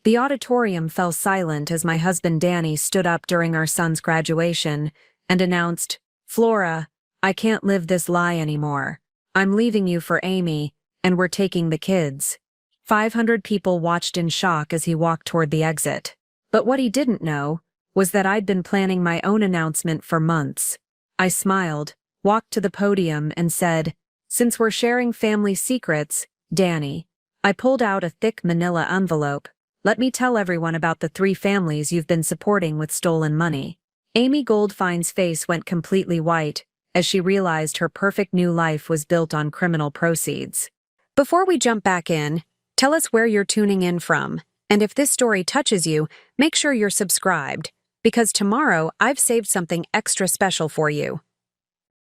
The auditorium fell silent as my husband Danny stood up during our son's graduation and announced, "Flora, I can't live this lie anymore. I'm leaving you for Amy, and we're taking the kids." 500 people watched in shock as he walked toward the exit. But what he didn't know was that I'd been planning my own announcement for months. I smiled, walked to the podium, and said, "Since we're sharing family secrets, Danny," I pulled out a thick manila envelope. "Let me tell everyone about the 3 families you've been supporting with stolen money." Amy Goldfine's face went completely white as she realized her perfect new life was built on criminal proceeds. Before we jump back in, tell us where you're tuning in from, and if this story touches you, make sure you're subscribed, because tomorrow I've saved something extra special for you.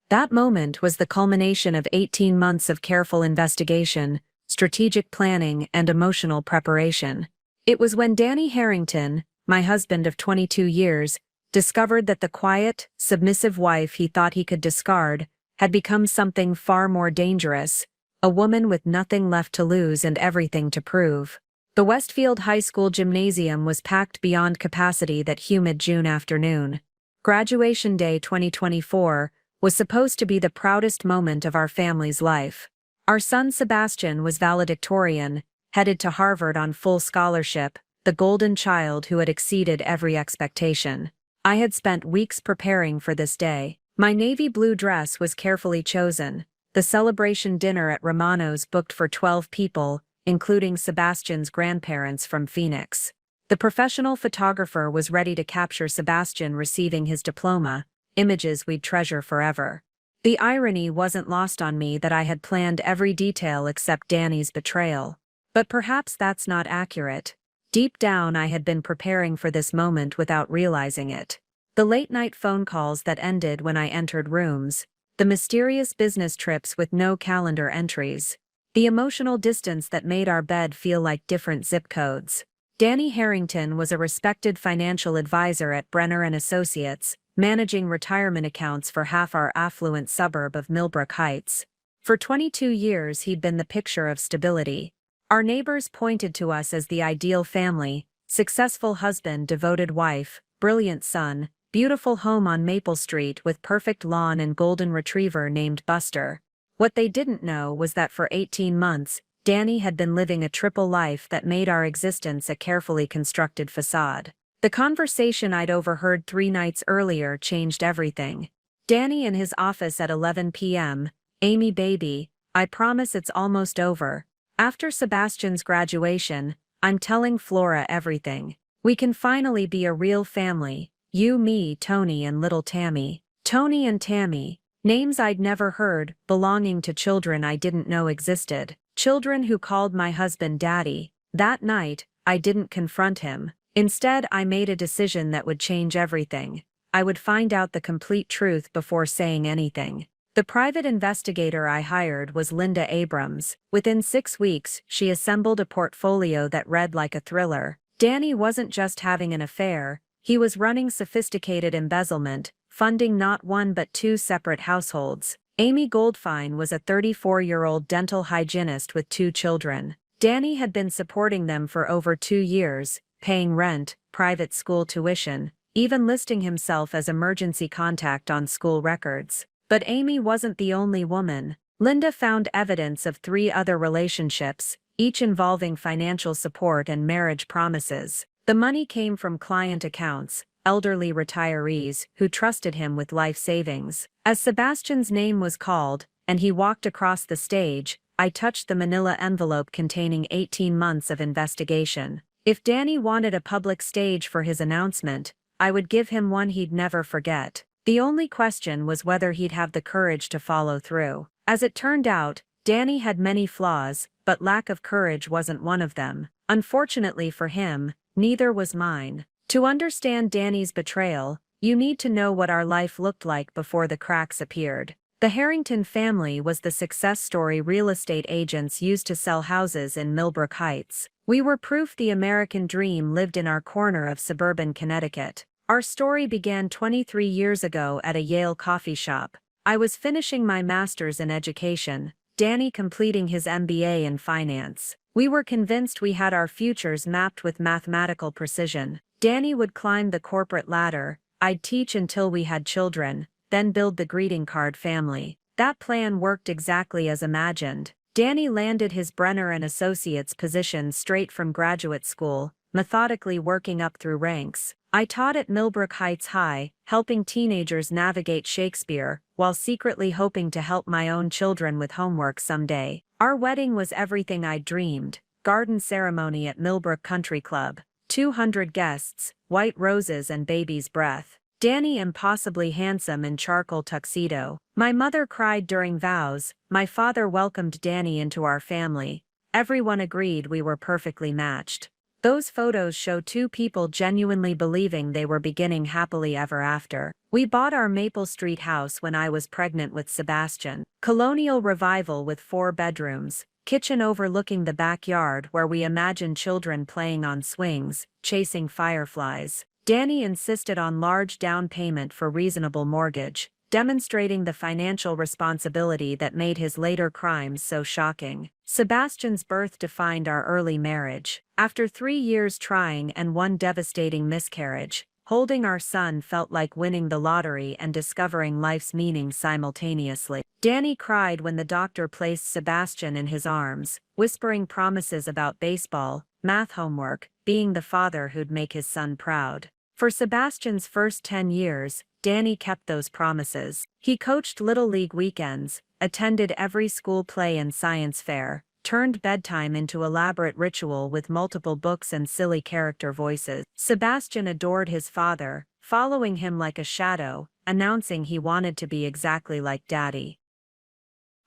That moment was the culmination of 18 months of careful investigation, strategic planning, and emotional preparation. It was when Danny Harrington, my husband of 22 years, discovered that the quiet, submissive wife he thought he could discard had become something far more dangerous, a woman with nothing left to lose and everything to prove. The Westfield High School gymnasium was packed beyond capacity that humid June afternoon. Graduation Day 2024 was supposed to be the proudest moment of our family's life. Our son Sebastian was valedictorian, headed to Harvard on full scholarship, the golden child who had exceeded every expectation. I had spent weeks preparing for this day. My navy blue dress was carefully chosen, the celebration dinner at Romano's booked for 12 people, including Sebastian's grandparents from Phoenix. The professional photographer was ready to capture Sebastian receiving his diploma, images we'd treasure forever. The irony wasn't lost on me that I had planned every detail except Danny's betrayal. But perhaps that's not accurate. Deep down, I had been preparing for this moment without realizing it. The late-night phone calls that ended when I entered rooms, the mysterious business trips with no calendar entries, the emotional distance that made our bed feel like different zip codes. Danny Harrington was a respected financial advisor at Brenner & Associates, managing retirement accounts for half our affluent suburb of Millbrook Heights. For 22 years, he'd been the picture of stability. Our neighbors pointed to us as the ideal family: successful husband, devoted wife, brilliant son, beautiful home on Maple Street with perfect lawn and golden retriever named Buster. What they didn't know was that for 18 months, Danny had been living a triple life that made our existence a carefully constructed facade. The conversation I'd overheard 3 nights earlier changed everything. Danny in his office at 11 p.m., "Amy baby, I promise it's almost over. After Sebastian's graduation, I'm telling Flora everything. We can finally be a real family, you, me, Tony, and little Tammy." Tony and Tammy, names I'd never heard, belonging to children I didn't know existed. Children who called my husband Daddy. That night, I didn't confront him. Instead, I made a decision that would change everything. I would find out the complete truth before saying anything. The private investigator I hired was Linda Abrams. Within 6 weeks, she assembled a portfolio that read like a thriller. Danny wasn't just having an affair, he was running sophisticated embezzlement, funding not 1 but 2 separate households. Amy Goldfine was a 34-year-old dental hygienist with 2 children. Danny had been supporting them for over 2 years, paying rent, private school tuition, even listing himself as emergency contact on school records. But Amy wasn't the only woman. Linda found evidence of 3 other relationships, each involving financial support and marriage promises. The money came from client accounts, elderly retirees who trusted him with life savings. As Sebastian's name was called, and he walked across the stage, I touched the manila envelope containing 18 months of investigation. If Danny wanted a public stage for his announcement, I would give him one he'd never forget. The only question was whether he'd have the courage to follow through. As it turned out, Danny had many flaws, but lack of courage wasn't one of them. Unfortunately for him, neither was mine. To understand Danny's betrayal, you need to know what our life looked like before the cracks appeared. The Harrington family was the success story real estate agents used to sell houses in Millbrook Heights. We were proof the American dream lived in our corner of suburban Connecticut. Our story began 23 years ago at a Yale coffee shop. I was finishing my master's in education. Danny completing his MBA in finance. We were convinced we had our futures mapped with mathematical precision. Danny would climb the corporate ladder, I'd teach until we had children, then build the greeting card family. That plan worked exactly as imagined. Danny landed his Brenner and Associates position straight from graduate school, methodically working up through ranks. I taught at Millbrook Heights High, helping teenagers navigate Shakespeare, while secretly hoping to help my own children with homework someday. Our wedding was everything I'd dreamed. Garden ceremony at Millbrook Country Club. 200 guests, white roses and baby's breath. Danny impossibly handsome in charcoal tuxedo. My mother cried during vows. My father welcomed Danny into our family. Everyone agreed we were perfectly matched. Those photos show two people genuinely believing they were beginning happily ever after. We bought our Maple Street house when I was pregnant with Sebastian. Colonial revival with 4 bedrooms, kitchen overlooking the backyard where we imagined children playing on swings, chasing fireflies. Danny insisted on large down payment for reasonable mortgage, demonstrating the financial responsibility that made his later crimes so shocking. Sebastian's birth defined our early marriage. After 3 years trying and 1 devastating miscarriage, holding our son felt like winning the lottery and discovering life's meaning simultaneously. Danny cried when the doctor placed Sebastian in his arms, whispering promises about baseball, math homework, being the father who'd make his son proud. For Sebastian's first 10 years, Danny kept those promises. He coached Little League weekends, attended every school play and science fair, turned bedtime into elaborate ritual with multiple books and silly character voices. Sebastian adored his father, following him like a shadow, announcing he wanted to be exactly like Daddy.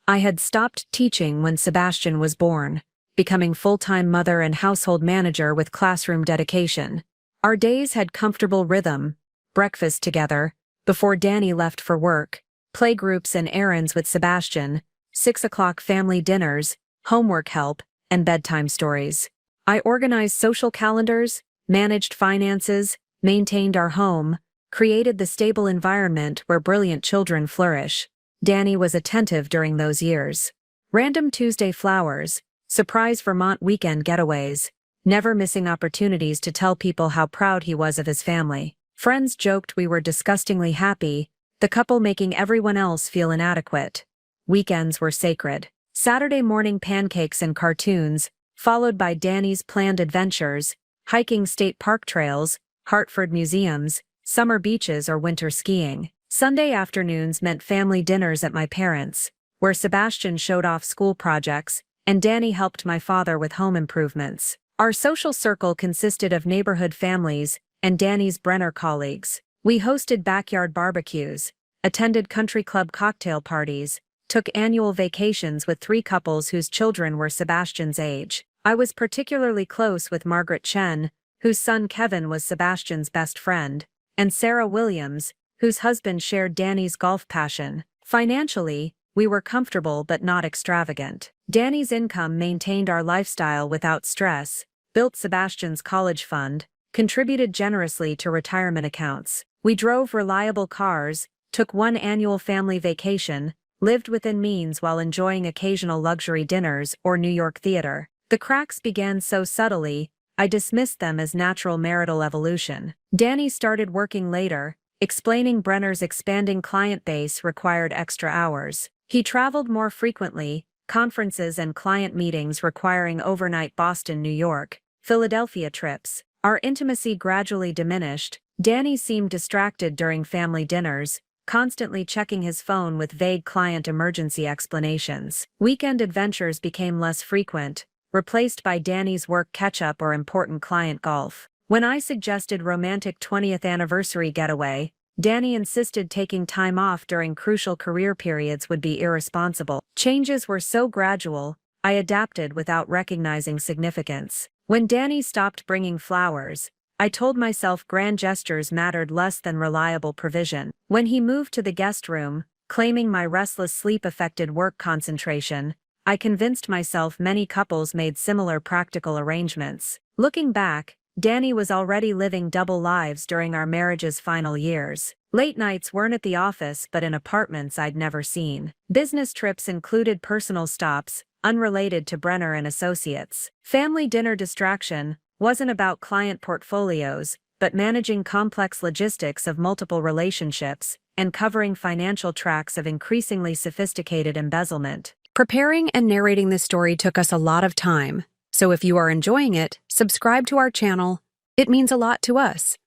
I had stopped teaching when Sebastian was born, becoming full-time mother and household manager with classroom dedication. Our days had comfortable rhythm, breakfast together, before Danny left for work, playgroups and errands with Sebastian, 6 o'clock family dinners, homework help, and bedtime stories. I organized social calendars, managed finances, maintained our home, created the stable environment where brilliant children flourish. Danny was attentive during those years. Random Tuesday flowers, surprise Vermont weekend getaways, never missing opportunities to tell people how proud he was of his family. Friends joked we were disgustingly happy, the couple making everyone else feel inadequate. Weekends were sacred. Saturday morning pancakes and cartoons, followed by Danny's planned adventures, hiking state park trails, Hartford museums, summer beaches or winter skiing. Sunday afternoons meant family dinners at my parents', where Sebastian showed off school projects, and Danny helped my father with home improvements. Our social circle consisted of neighborhood families and Danny's Brenner colleagues. We hosted backyard barbecues, attended country club cocktail parties, took annual vacations with 3 couples whose children were Sebastian's age. I was particularly close with Margaret Chen, whose son Kevin was Sebastian's best friend, and Sarah Williams, whose husband shared Danny's golf passion. Financially, we were comfortable but not extravagant. Danny's income maintained our lifestyle without stress, built Sebastian's college fund, contributed generously to retirement accounts. We drove reliable cars, took 1 annual family vacation, lived within means while enjoying occasional luxury dinners or New York theater. The cracks began so subtly, I dismissed them as natural marital evolution. Danny started working later, explaining Brenner's expanding client base required extra hours. He traveled more frequently, conferences and client meetings requiring overnight Boston, New York, Philadelphia trips. Our intimacy gradually diminished. Danny seemed distracted during family dinners, constantly checking his phone with vague client emergency explanations. Weekend adventures became less frequent, replaced by Danny's work catch-up or important client golf. When I suggested romantic 20th anniversary getaway, Danny insisted taking time off during crucial career periods would be irresponsible. Changes were so gradual, I adapted without recognizing significance. When Danny stopped bringing flowers, I told myself grand gestures mattered less than reliable provision. When he moved to the guest room, claiming my restless sleep affected work concentration, I convinced myself many couples made similar practical arrangements. Looking back, Danny was already living double lives during our marriage's final years. Late nights weren't at the office but in apartments I'd never seen. Business trips included personal stops, unrelated to Brenner and Associates. Family dinner distraction wasn't about client portfolios, but managing complex logistics of multiple relationships and covering financial tracks of increasingly sophisticated embezzlement. Preparing and narrating this story took us a lot of time, so if you are enjoying it, subscribe to our channel. It means a lot to us.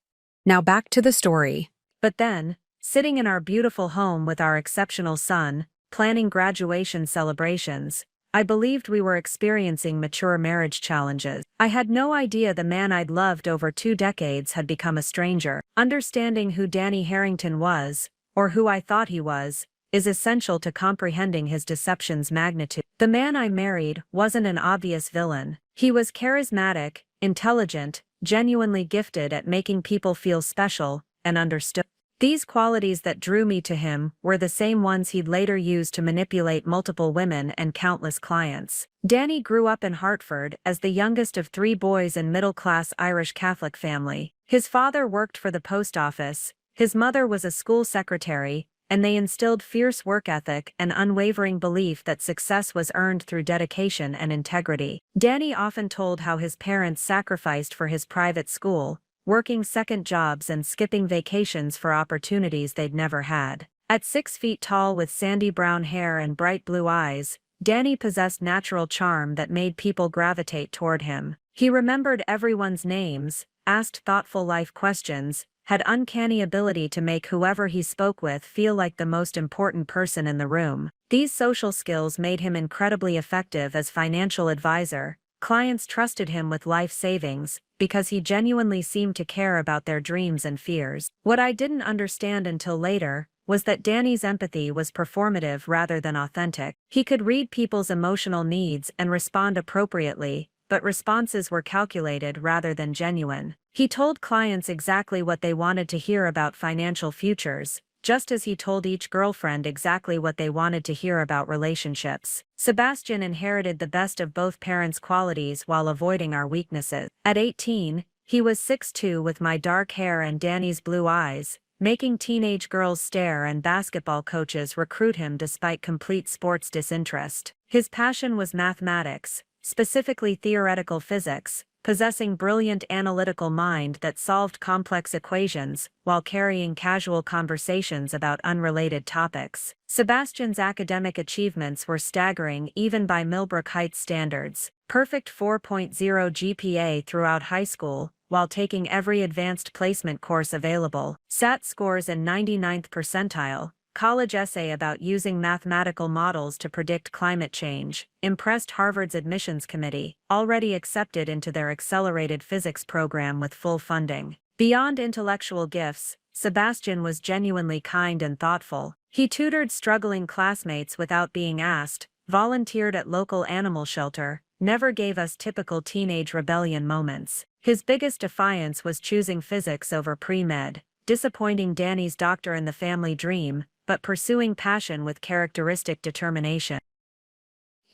Now back to the story. But then, sitting in our beautiful home with our exceptional son, planning graduation celebrations, I believed we were experiencing mature marriage challenges. I had no idea the man I'd loved over 2 decades had become a stranger. Understanding who Danny Harrington was, or who I thought he was, is essential to comprehending his deception's magnitude. The man I married wasn't an obvious villain. He was charismatic, intelligent, genuinely gifted at making people feel special and understood. These qualities that drew me to him were the same ones he'd later use to manipulate multiple women and countless clients. Danny grew up in Hartford as the youngest of 3 boys in middle-class Irish Catholic family. His father worked for the post office, his mother was a school secretary, and they instilled fierce work ethic and unwavering belief that success was earned through dedication and integrity. Danny often told how his parents sacrificed for his private school, working second jobs and skipping vacations for opportunities they'd never had. At 6 feet tall with sandy brown hair and bright blue eyes, Danny possessed natural charm that made people gravitate toward him. He remembered everyone's names, asked thoughtful life questions, had uncanny ability to make whoever he spoke with feel like the most important person in the room. These social skills made him incredibly effective as financial advisor. Clients trusted him with life savings because he genuinely seemed to care about their dreams and fears. What I didn't understand until later was that Danny's empathy was performative rather than authentic. He could read people's emotional needs and respond appropriately, but responses were calculated rather than genuine. He told clients exactly what they wanted to hear about financial futures, just as he told each girlfriend exactly what they wanted to hear about relationships. Sebastian inherited the best of both parents' qualities while avoiding our weaknesses. At 18, he was 6'2" with my dark hair and Danny's blue eyes, making teenage girls stare and basketball coaches recruit him despite complete sports disinterest. His passion was mathematics, specifically theoretical physics, possessing brilliant analytical mind that solved complex equations while carrying casual conversations about unrelated topics. Sebastian's academic achievements were staggering even by Millbrook Heights standards. Perfect 4.0 GPA throughout high school, while taking every advanced placement course available. SAT scores in 99th percentile. College essay about using mathematical models to predict climate change, impressed Harvard's admissions committee, already accepted into their accelerated physics program with full funding. Beyond intellectual gifts, Sebastian was genuinely kind and thoughtful. He tutored struggling classmates without being asked, volunteered at local animal shelter, never gave us typical teenage rebellion moments. His biggest defiance was choosing physics over pre-med, disappointing Danny's doctor in the family dream, but pursuing passion with characteristic determination.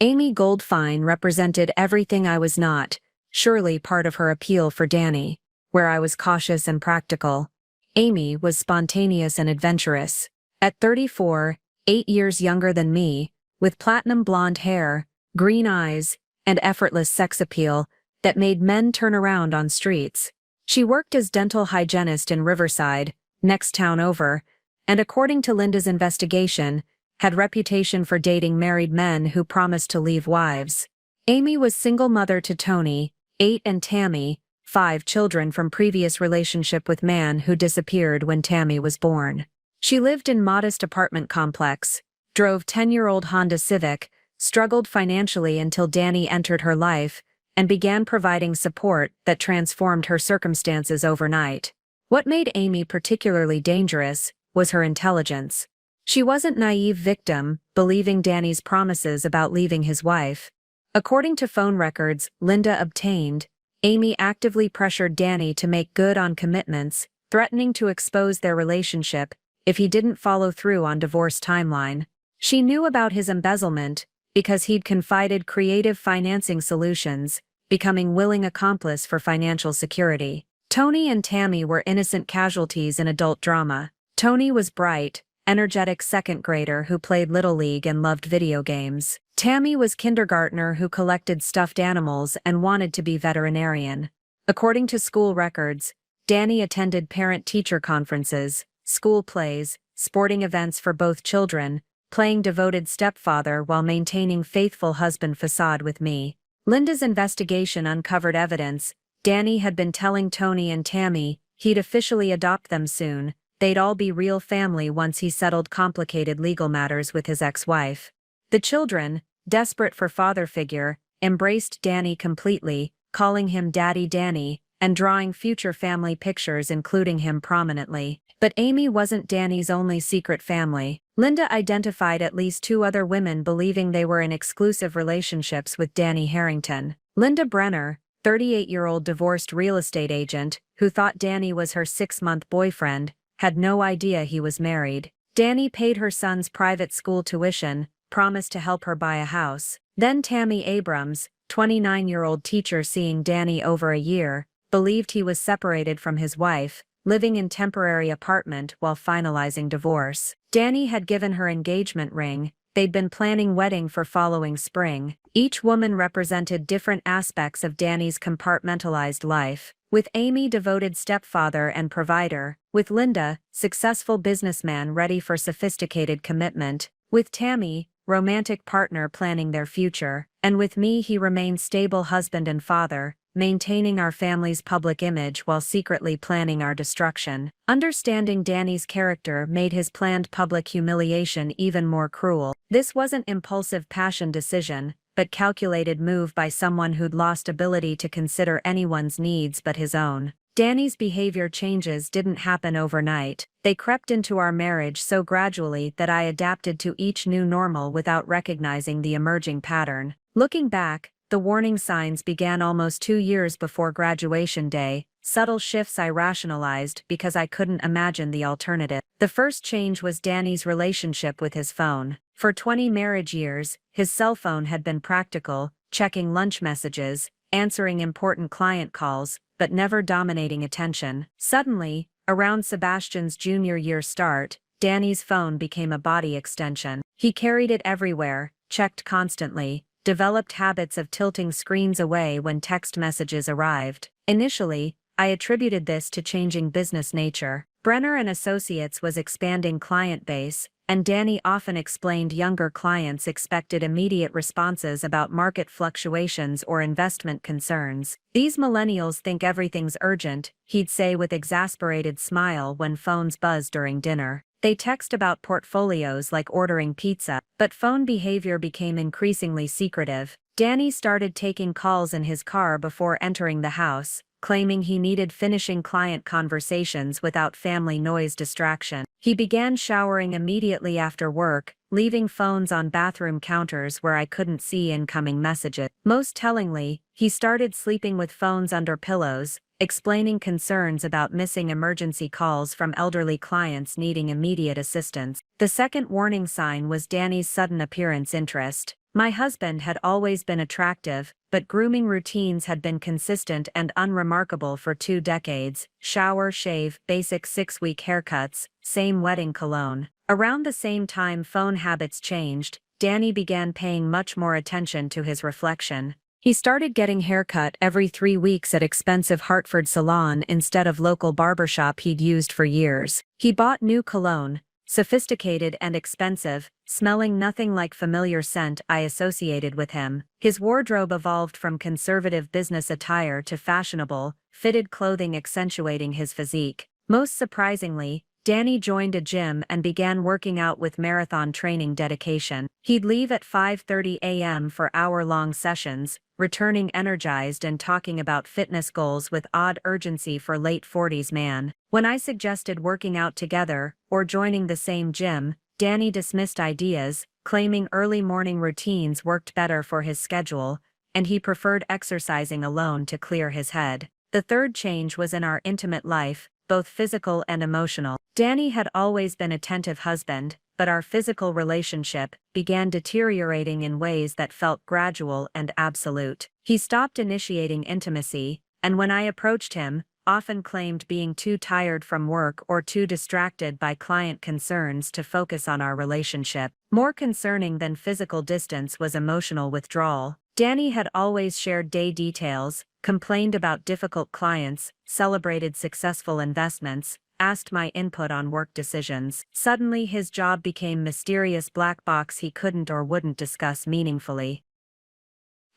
Amy Goldfine represented everything I was not, surely part of her appeal for Danny, where I was cautious and practical. Amy was spontaneous and adventurous. At 34, 8 years younger than me, with platinum blonde hair, green eyes, and effortless sex appeal that made men turn around on streets. She worked as dental hygienist in Riverside, next town over, and according to Linda's investigation, had reputation for dating married men who promised to leave wives. Amy was single mother to Tony, 8, and Tammy, 5 children from previous relationship with man who disappeared when Tammy was born. She lived in modest apartment complex, drove 10-year-old Honda Civic, struggled financially until Danny entered her life, and began providing support that transformed her circumstances overnight. What made Amy particularly dangerous was her intelligence. She wasn't naive victim, believing Danny's promises about leaving his wife. According to phone records Linda obtained, Amy actively pressured Danny to make good on commitments, threatening to expose their relationship if he didn't follow through on divorce timeline. She knew about his embezzlement because he'd confided creative financing solutions, becoming willing accomplice for financial security. Tony and Tammy were innocent casualties in adult drama. Tony was bright, energetic second grader who played Little League and loved video games. Tammy was kindergartner who collected stuffed animals and wanted to be veterinarian. According to school records, Danny attended parent-teacher conferences, school plays, sporting events for both children, playing devoted stepfather while maintaining faithful husband facade with me. Linda's investigation uncovered evidence. Danny had been telling Tony and Tammy he'd officially adopt them soon. They'd all be real family once he settled complicated legal matters with his ex-wife. The children, desperate for father figure, embraced Danny completely, calling him Daddy Danny, and drawing future family pictures including him prominently. But Amy wasn't Danny's only secret family. Linda identified at least 2 other women believing they were in exclusive relationships with Danny Harrington. Linda Brenner, 38-year-old divorced real estate agent, who thought Danny was her 6-month boyfriend, had no idea he was married. Danny paid her son's private school tuition, promised to help her buy a house. Then Tammy Abrams, 29-year-old teacher seeing Danny over a year, believed he was separated from his wife, living in temporary apartment while finalizing divorce. Danny had given her engagement ring. They'd been planning wedding for following spring. Each woman represented different aspects of Danny's compartmentalized life. With Amy, devoted stepfather and provider. With Linda, successful businessman ready for sophisticated commitment. With Tammy, romantic partner planning their future. And with me, he remained stable husband and father, maintaining our family's public image while secretly planning our destruction. Understanding Danny's character made his planned public humiliation even more cruel. This wasn't impulsive passion decision, but calculated move by someone who'd lost ability to consider anyone's needs but his own. Danny's behavior changes didn't happen overnight. They crept into our marriage so gradually that I adapted to each new normal without recognizing the emerging pattern. Looking back, the warning signs began almost 2 years before graduation day. Subtle shifts I rationalized because I couldn't imagine the alternative. The first change was Danny's relationship with his phone. For 20 marriage years, his cell phone had been practical, checking lunch messages, answering important client calls, but never dominating attention. Suddenly, around Sebastian's junior year start, Danny's phone became a body extension. He carried it everywhere, checked constantly, developed habits of tilting screens away when text messages arrived. Initially, I attributed this to changing business nature. Brenner and Associates was expanding client base, and Danny often explained younger clients expected immediate responses about market fluctuations or investment concerns. "These millennials think everything's urgent," he'd say with exasperated smile when phones buzzed during dinner. They text about portfolios like ordering pizza, but phone behavior became increasingly secretive. Danny started taking calls in his car before entering the house, claiming he needed finishing client conversations without family noise distraction. He began showering immediately after work, leaving phones on bathroom counters where I couldn't see incoming messages. Most tellingly, he started sleeping with phones under pillows, explaining concerns about missing emergency calls from elderly clients needing immediate assistance. The second warning sign was Danny's sudden appearance interest. My husband had always been attractive, but grooming routines had been consistent and unremarkable for 2 decades. Shower, shave, basic 6-week haircuts, same wedding cologne. Around the same time phone habits changed, Danny began paying much more attention to his reflection. He started getting haircut every 3 weeks at expensive Hartford salon instead of local barbershop he'd used for years. He bought new cologne, sophisticated and expensive, smelling nothing like familiar scent I associated with him. His wardrobe evolved from conservative business attire to fashionable, fitted clothing accentuating his physique. Most surprisingly, Danny joined a gym and began working out with marathon training dedication. He'd leave at 5:30 a.m. for hour-long sessions, returning energized and talking about fitness goals with odd urgency for late 40s man. When I suggested working out together, or joining the same gym, Danny dismissed ideas, claiming early morning routines worked better for his schedule, and he preferred exercising alone to clear his head. The third change was in our intimate life, both physical and emotional. Danny had always been an attentive husband, but our physical relationship began deteriorating in ways that felt gradual and absolute. He stopped initiating intimacy, and when I approached him, often claimed being too tired from work or too distracted by client concerns to focus on our relationship. More concerning than physical distance was emotional withdrawal. Danny had always shared day details, complained about difficult clients, celebrated successful investments, asked my input on work decisions. Suddenly his job became mysterious black box he couldn't or wouldn't discuss meaningfully.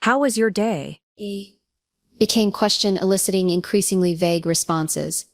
"How was your day?" Became question eliciting increasingly vague responses.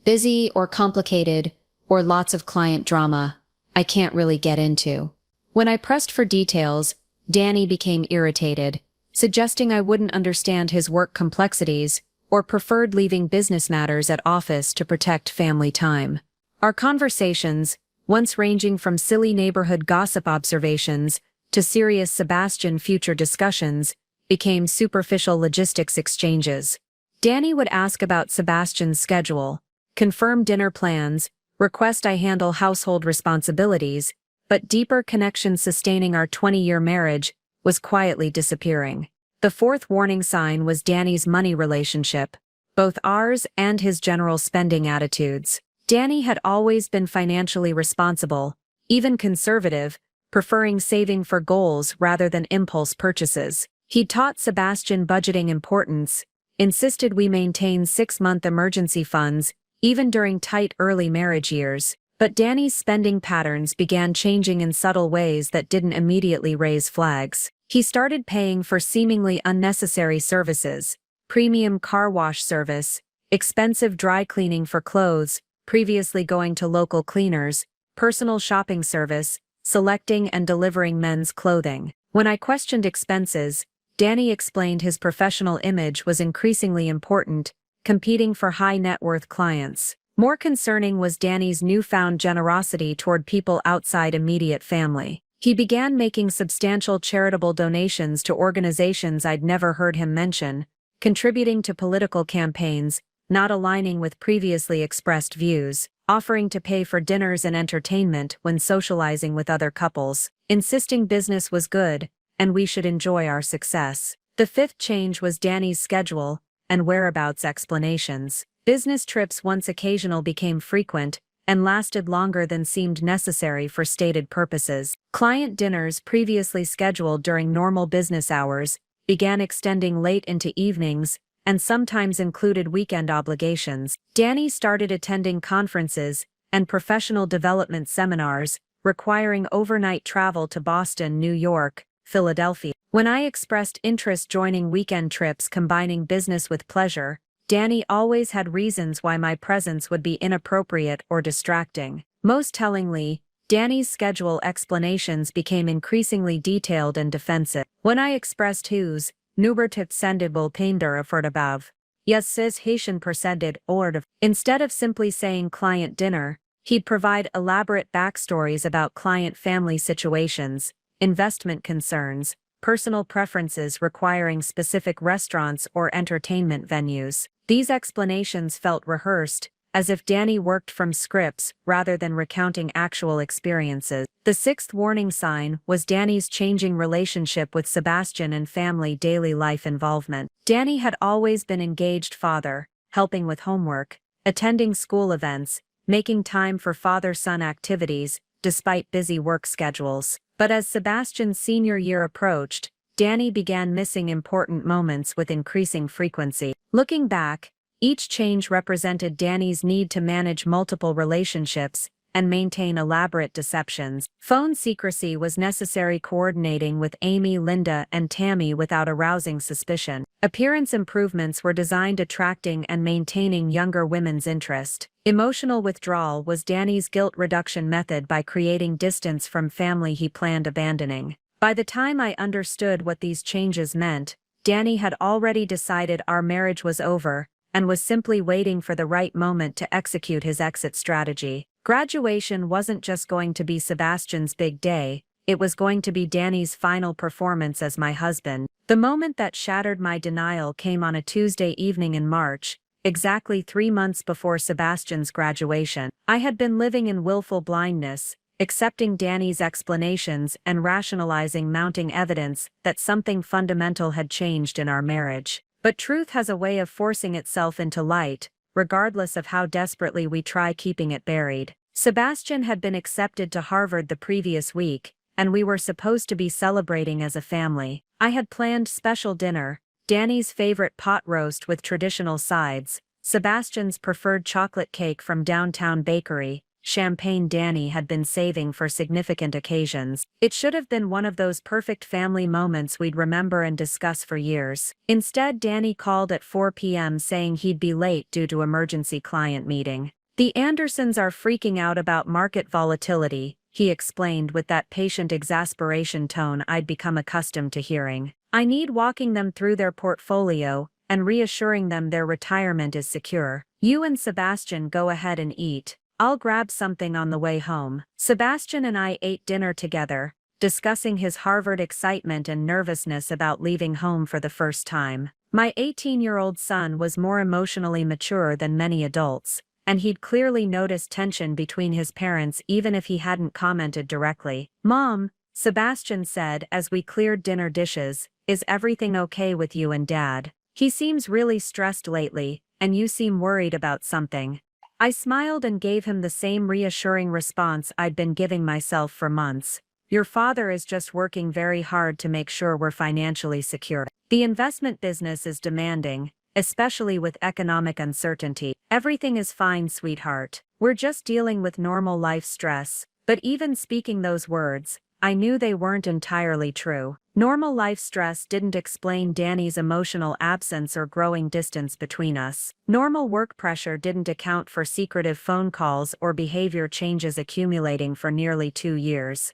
Busy or complicated, or lots of client drama, I can't really get into. When I pressed for details, Danny became irritated, suggesting I wouldn't understand his work complexities, or preferred leaving business matters at office to protect family time. Our conversations, once ranging from silly neighborhood gossip observations to serious Sebastian future discussions, became superficial logistics exchanges. Danny would ask about Sebastian's schedule, confirm dinner plans, request I handle household responsibilities, but deeper connection sustaining our 20-year marriage was quietly disappearing. The fourth warning sign was Danny's money relationship, both ours and his general spending attitudes. Danny had always been financially responsible, even conservative, preferring saving for goals rather than impulse purchases. He taught Sebastian budgeting importance, insisted we maintain 6-month emergency funds, even during tight early marriage years. But Danny's spending patterns began changing in subtle ways that didn't immediately raise flags. He started paying for seemingly unnecessary services, premium car wash service, expensive dry cleaning for clothes, previously going to local cleaners, personal shopping service, selecting and delivering men's clothing. When I questioned expenses, Danny explained his professional image was increasingly important, competing for high net worth clients. More concerning was Danny's newfound generosity toward people outside immediate family. He began making substantial charitable donations to organizations I'd never heard him mention, contributing to political campaigns, not aligning with previously expressed views, offering to pay for dinners and entertainment when socializing with other couples, insisting business was good, and we should enjoy our success. The fifth change was Danny's schedule and whereabouts explanations. Business trips, once occasional, became frequent and lasted longer than seemed necessary for stated purposes. Client dinners, previously scheduled during normal business hours, began extending late into evenings and sometimes included weekend obligations. Danny started attending conferences and professional development seminars, requiring overnight travel to Boston, New York, Philadelphia. When I expressed interest joining weekend trips combining business with pleasure, Danny always had reasons why my presence would be inappropriate or distracting. Most tellingly, Danny's schedule explanations became increasingly detailed and defensive. When I expressed whose, nubertet sendable pender afford above. Yes, says Haitian percended ord. Instead of simply saying client dinner, he'd provide elaborate backstories about client family situations, investment concerns, personal preferences requiring specific restaurants or entertainment venues. These explanations felt rehearsed, as if Danny worked from scripts rather than recounting actual experiences. The sixth warning sign was Danny's changing relationship with Sebastian and family daily life involvement. Danny had always been engaged father, helping with homework, attending school events, making time for father-son activities, despite busy work schedules. But as Sebastian's senior year approached, Danny began missing important moments with increasing frequency. Looking back, each change represented Danny's need to manage multiple relationships and maintain elaborate deceptions. Phone secrecy was necessary, coordinating with Amy, Linda, and Tammy without arousing suspicion. Appearance improvements were designed attracting and maintaining younger women's interest. Emotional withdrawal was Danny's guilt reduction method by creating distance from family he planned abandoning. By the time I understood what these changes meant, Danny had already decided our marriage was over and was simply waiting for the right moment to execute his exit strategy. Graduation wasn't just going to be Sebastian's big day, it was going to be Danny's final performance as my husband. The moment that shattered my denial came on a Tuesday evening in March, exactly 3 months before Sebastian's graduation. I had been living in willful blindness, accepting Danny's explanations and rationalizing mounting evidence that something fundamental had changed in our marriage. But truth has a way of forcing itself into light, regardless of how desperately we try keeping it buried. Sebastian had been accepted to Harvard the previous week, and we were supposed to be celebrating as a family. I had planned special dinner, Danny's favorite pot roast with traditional sides, Sebastian's preferred chocolate cake from Downtown Bakery, champagne Danny had been saving for significant occasions. It should have been one of those perfect family moments we'd remember and discuss for years. Instead, Danny called at 4 p.m. saying he'd be late due to emergency client meeting. The Andersons are freaking out about market volatility, he explained with that patient exasperation tone I'd become accustomed to hearing. I need walking them through their portfolio and reassuring them their retirement is secure. You and Sebastian go ahead and eat. I'll grab something on the way home. Sebastian and I ate dinner together, discussing his Harvard excitement and nervousness about leaving home for the first time. My 18-year-old son was more emotionally mature than many adults, and he'd clearly noticed tension between his parents even if he hadn't commented directly. "Mom," Sebastian said as we cleared dinner dishes, "is everything okay with you and Dad? He seems really stressed lately, and you seem worried about something." I smiled and gave him the same reassuring response I'd been giving myself for months. "Your father is just working very hard to make sure we're financially secure. The investment business is demanding, especially with economic uncertainty. Everything is fine, sweetheart. We're just dealing with normal life stress." But even speaking those words, I knew they weren't entirely true. Normal life stress didn't explain Danny's emotional absence or growing distance between us. Normal work pressure didn't account for secretive phone calls or behavior changes accumulating for nearly 2 years.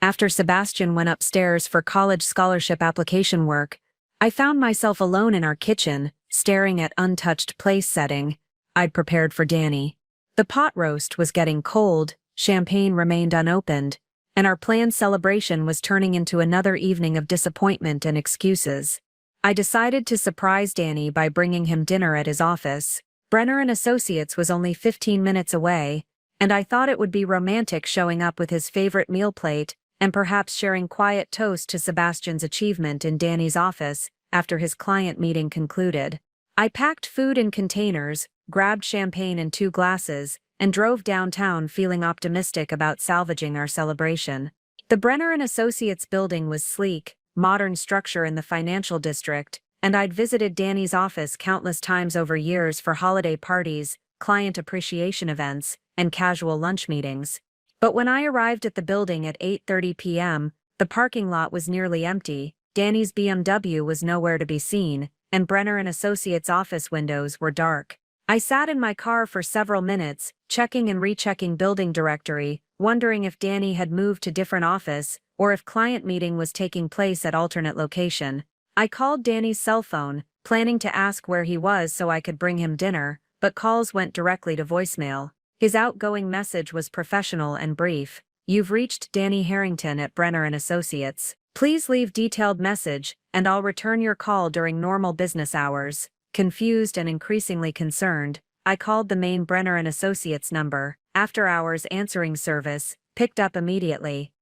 After Sebastian went upstairs for college scholarship application work, I found myself alone in our kitchen, staring at untouched place setting I'd prepared for Danny. The pot roast was getting cold, champagne remained unopened, and our planned celebration was turning into another evening of disappointment and excuses. I decided to surprise Danny by bringing him dinner at his office. Brenner and Associates was only 15 minutes away, and I thought it would be romantic showing up with his favorite meal plate and perhaps sharing quiet toast to Sebastian's achievement in Danny's office after his client meeting concluded. I packed food in containers, grabbed champagne in 2 glasses, and drove downtown feeling optimistic about salvaging our celebration. The Brenner and Associates building was sleek, modern structure in the financial district, and I'd visited Danny's office countless times over years for holiday parties, client appreciation events, and casual lunch meetings. But when I arrived at the building at 8:30 p.m., the parking lot was nearly empty, Danny's BMW was nowhere to be seen, and Brenner and Associates' office windows were dark. I sat in my car for several minutes, checking and rechecking building directory, wondering if Danny had moved to different office, or if client meeting was taking place at alternate location. I called Danny's cell phone, planning to ask where he was so I could bring him dinner, but calls went directly to voicemail. His outgoing message was professional and brief. "You've reached Danny Harrington at Brenner and Associates. Please leave detailed message, and I'll return your call during normal business hours." Confused and increasingly concerned, I called the main Brenner and Associates number. After hours answering service, picked up immediately.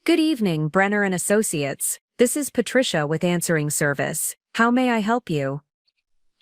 "Good evening, Brenner and Associates. This is Patricia with answering service. How may I help you?"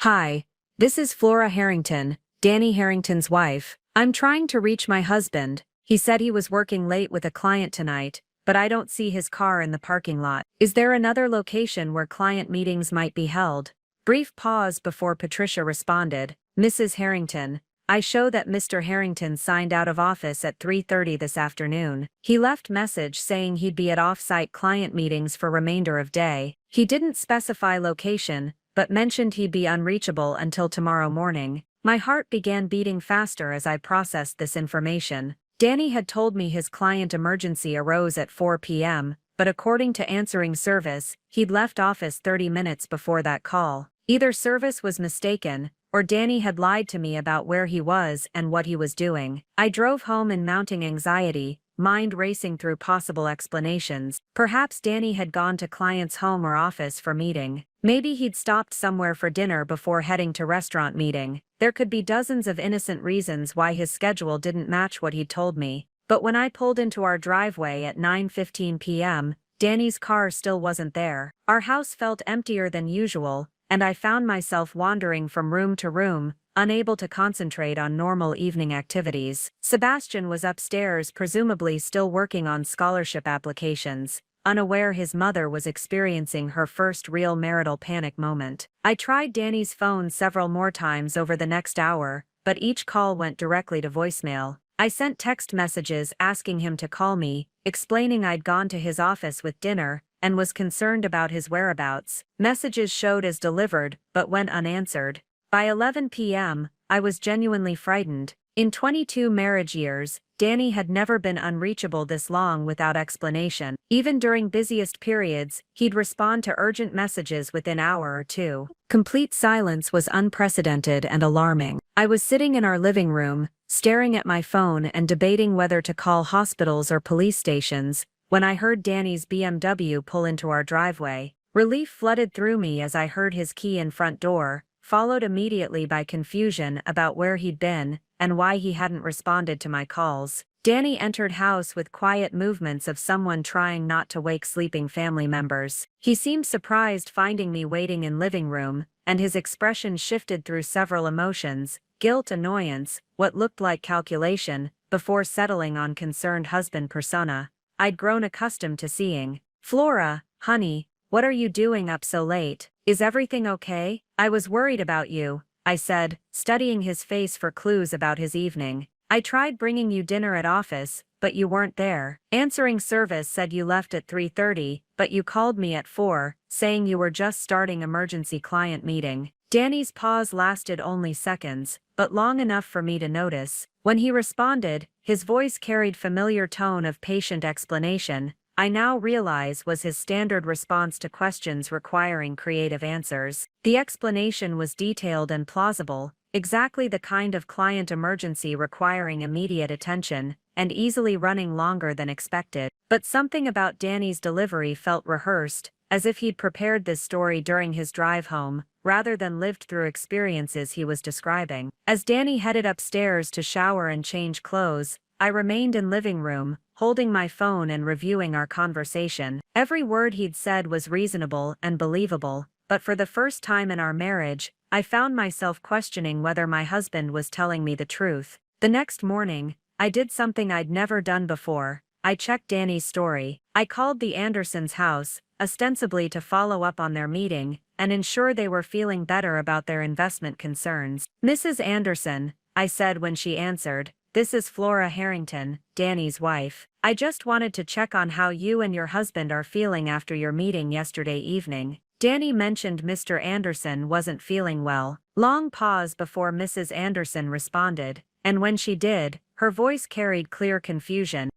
"Hi, this is Flora Harrington, Danny Harrington's wife. I'm trying to reach my husband. He said he was working late with a client tonight, but I don't see his car in the parking lot. Is there another location where client meetings might be held?" Brief pause before Patricia responded. "Mrs. Harrington, I show that Mr. Harrington signed out of office at 3:30 this afternoon. He left message saying he'd be at off-site client meetings for remainder of day. He didn't specify location, but mentioned he'd be unreachable until tomorrow morning." My heart began beating faster as I processed this information. Danny had told me his client emergency arose at 4 p.m., but according to answering service, he'd left office 30 minutes before that call. Either service was mistaken, or Danny had lied to me about where he was and what he was doing. I drove home in mounting anxiety, mind racing through possible explanations. Perhaps Danny had gone to client's home or office for meeting. Maybe he'd stopped somewhere for dinner before heading to restaurant meeting. There could be dozens of innocent reasons why his schedule didn't match what he'd told me. But when I pulled into our driveway at 9:15 p.m., Danny's car still wasn't there. Our house felt emptier than usual, and I found myself wandering from room to room, unable to concentrate on normal evening activities. Sebastian was upstairs, presumably still working on scholarship applications, unaware his mother was experiencing her first real marital panic moment. I tried Danny's phone several more times over the next hour, but each call went directly to voicemail. I sent text messages asking him to call me, explaining I'd gone to his office with dinner, and was concerned about his whereabouts. Messages showed as delivered, but went unanswered. By 11 p.m., I was genuinely frightened. In 22 marriage years, Danny had never been unreachable this long without explanation. Even during busiest periods, he'd respond to urgent messages within an hour or two. Complete silence was unprecedented and alarming. I was sitting in our living room, staring at my phone and debating whether to call hospitals or police stations, when I heard Danny's BMW pull into our driveway. Relief flooded through me as I heard his key in front door, followed immediately by confusion about where he'd been and why he hadn't responded to my calls. Danny entered house with quiet movements of someone trying not to wake sleeping family members. He seemed surprised finding me waiting in living room, and his expression shifted through several emotions: guilt, annoyance, what looked like calculation, before settling on concerned husband persona I'd grown accustomed to seeing. "Flora, honey, what are you doing up so late? Is everything okay? I was worried about you," I said, studying his face for clues about his evening. "I tried bringing you dinner at office, but you weren't there. Answering service said you left at 3:30, but you called me at 4, saying you were just starting emergency client meeting." Danny's pause lasted only seconds, but long enough for me to notice. When he responded, his voice carried familiar tone of patient explanation. I now realize was his standard response to questions requiring creative answers. The explanation was detailed and plausible, exactly the kind of client emergency requiring immediate attention, and easily running longer than expected. But something about Danny's delivery felt rehearsed, as if he'd prepared this story during his drive home, rather than lived through experiences he was describing. As Danny headed upstairs to shower and change clothes, I remained in living room, holding my phone and reviewing our conversation. Every word he'd said was reasonable and believable, but for the first time in our marriage, I found myself questioning whether my husband was telling me the truth. The next morning, I did something I'd never done before. I checked Danny's story. I called the Andersons' house, ostensibly to follow up on their meeting, and ensure they were feeling better about their investment concerns. "Mrs. Anderson," I said when she answered, "this is Flora Harrington, Danny's wife. I just wanted to check on how you and your husband are feeling after your meeting yesterday evening." Danny mentioned Mr. Anderson wasn't feeling well. Long pause before Mrs. Anderson responded, and when she did, her voice carried clear confusion.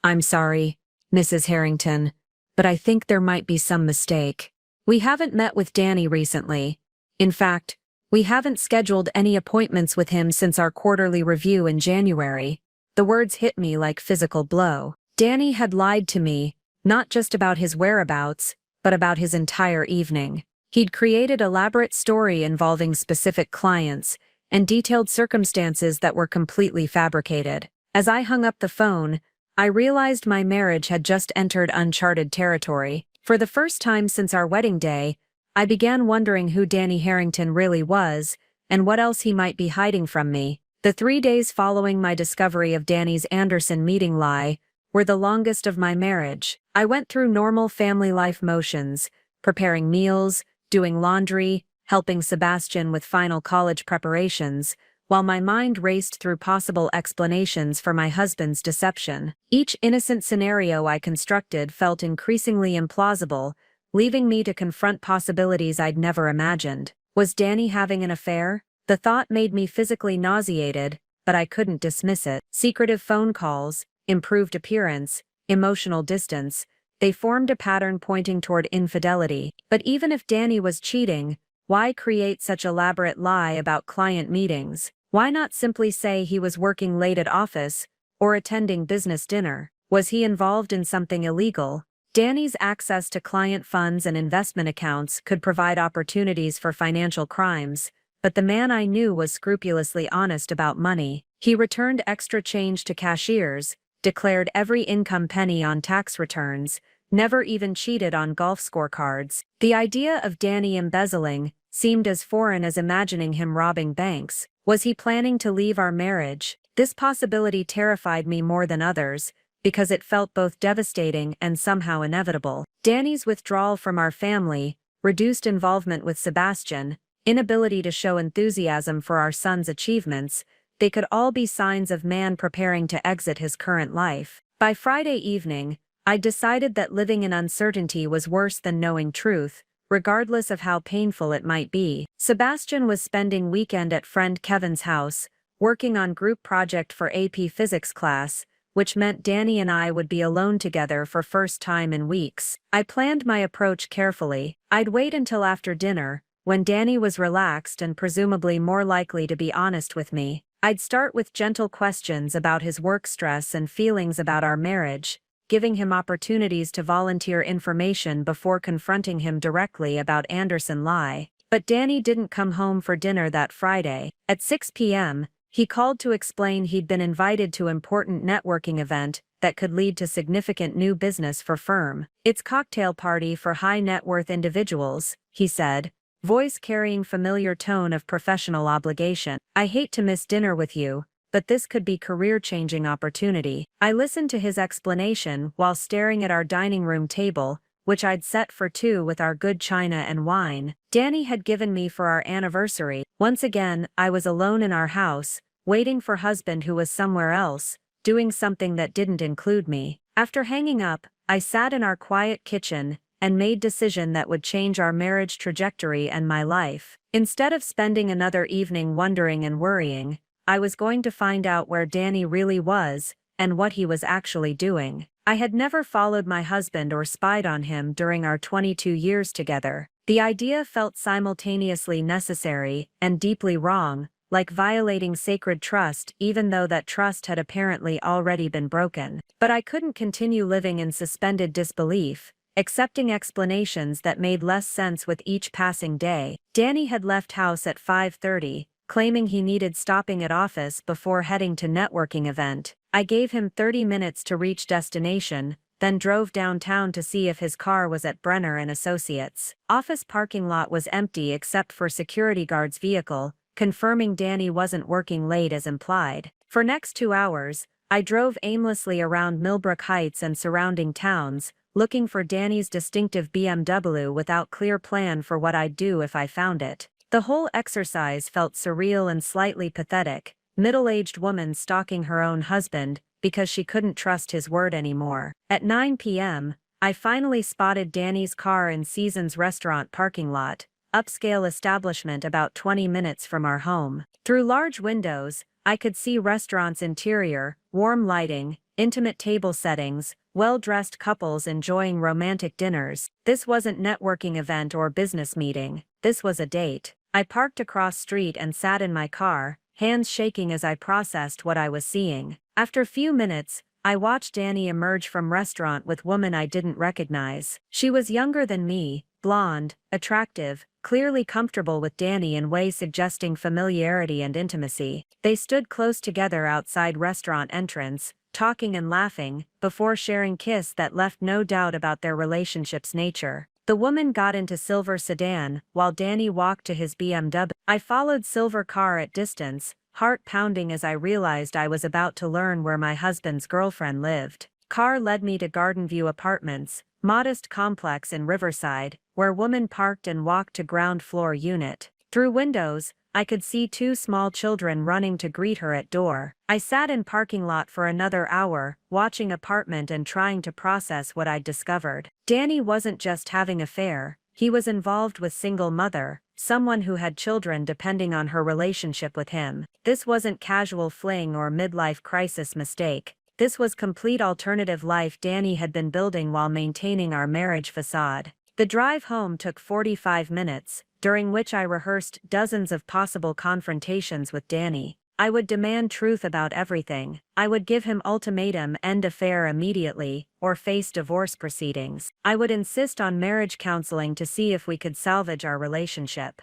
"I'm sorry, Mrs. Harrington, but I think there might be some mistake. We haven't met with Danny recently. In fact, we haven't scheduled any appointments with him since our quarterly review in January." The words hit me like physical blow. Danny had lied to me, not just about his whereabouts, but about his entire evening. He'd created elaborate story involving specific clients, and detailed circumstances that were completely fabricated. As I hung up the phone, I realized my marriage had just entered uncharted territory. For the first time since our wedding day, I began wondering who Danny Harrington really was, and what else he might be hiding from me. The 3 days following my discovery of Danny's Anderson meeting lie were the longest of my marriage. I went through normal family life motions, preparing meals, doing laundry, helping Sebastian with final college preparations, while my mind raced through possible explanations for my husband's deception. Each innocent scenario I constructed felt increasingly implausible, leaving me to confront possibilities I'd never imagined. Was Danny having an affair? The thought made me physically nauseated, but I couldn't dismiss it. Secretive phone calls, improved appearance, emotional distance, they formed a pattern pointing toward infidelity. But even if Danny was cheating, why create such elaborate lie about client meetings? Why not simply say he was working late at office, or attending business dinner? Was he involved in something illegal? Danny's access to client funds and investment accounts could provide opportunities for financial crimes, but the man I knew was scrupulously honest about money. He returned extra change to cashiers, declared every income penny on tax returns, never even cheated on golf scorecards. The idea of Danny embezzling seemed as foreign as imagining him robbing banks. Was he planning to leave our marriage? This possibility terrified me more than others, because it felt both devastating and somehow inevitable. Danny's withdrawal from our family, reduced involvement with Sebastian, inability to show enthusiasm for our son's achievements, they could all be signs of man preparing to exit his current life. By Friday evening, I decided that living in uncertainty was worse than knowing truth, regardless of how painful it might be. Sebastian was spending weekend at friend Kevin's house, working on group project for AP Physics class, which meant Danny and I would be alone together for first time in weeks. I planned my approach carefully. I'd wait until after dinner, when Danny was relaxed and presumably more likely to be honest with me. I'd start with gentle questions about his work stress and feelings about our marriage, giving him opportunities to volunteer information before confronting him directly about Anderson lie. But Danny didn't come home for dinner that Friday. At 6 p.m., he called to explain he'd been invited to an important networking event that could lead to significant new business for firm. It's cocktail party for high net worth individuals, he said, voice carrying familiar tone of professional obligation. I hate to miss dinner with you, but this could be career-changing opportunity. I listened to his explanation while staring at our dining room table, which I'd set for two with our good china and wine Danny had given me for our anniversary. Once again, I was alone in our house, waiting for husband who was somewhere else, doing something that didn't include me. After hanging up, I sat in our quiet kitchen and made decision that would change our marriage trajectory and my life. Instead of spending another evening wondering and worrying, I was going to find out where Danny really was and what he was actually doing. I had never followed my husband or spied on him during our 22 years together. The idea felt simultaneously necessary and deeply wrong, like violating sacred trust even though that trust had apparently already been broken. But I couldn't continue living in suspended disbelief, accepting explanations that made less sense with each passing day. Danny had left house at 5:30, claiming he needed stopping at office before heading to networking event. I gave him 30 minutes to reach destination, then drove downtown to see if his car was at Brenner and Associates. Office parking lot was empty except for security guard's vehicle, confirming Danny wasn't working late as implied. For next 2 hours, I drove aimlessly around Millbrook Heights and surrounding towns, looking for Danny's distinctive BMW without clear plan for what I'd do if I found it. The whole exercise felt surreal and slightly pathetic, middle-aged woman stalking her own husband because she couldn't trust his word anymore. At 9 p.m., I finally spotted Danny's car in Seasons restaurant parking lot, upscale establishment about 20 minutes from our home. Through large windows, I could see restaurant's interior, warm lighting, intimate table settings, well-dressed couples enjoying romantic dinners. This wasn't networking event or business meeting. This was a date. I parked across street and sat in my car, hands shaking as I processed what I was seeing. After a few minutes, I watched Danny emerge from restaurant with woman I didn't recognize. She was younger than me, blonde, attractive, clearly comfortable with Danny in ways suggesting familiarity and intimacy. They stood close together outside restaurant entrance, talking and laughing, before sharing kiss that left no doubt about their relationship's nature. The woman got into silver sedan, while Danny walked to his BMW. I followed silver car at distance, heart pounding as I realized I was about to learn where my husband's girlfriend lived. Car led me to Garden View Apartments, modest complex in Riverside, where woman parked and walked to ground floor unit. Through windows, I could see 2 small children running to greet her at door. I sat in parking lot for another hour, watching apartment and trying to process what I'd discovered. Danny wasn't just having affair, he was involved with single mother, someone who had children depending on her relationship with him. This wasn't casual fling or midlife crisis mistake. This was complete alternative life Danny had been building while maintaining our marriage facade. The drive home took 45 minutes, during which I rehearsed dozens of possible confrontations with Danny. I would demand truth about everything. I would give him ultimatum, end affair immediately, or face divorce proceedings. I would insist on marriage counseling to see if we could salvage our relationship.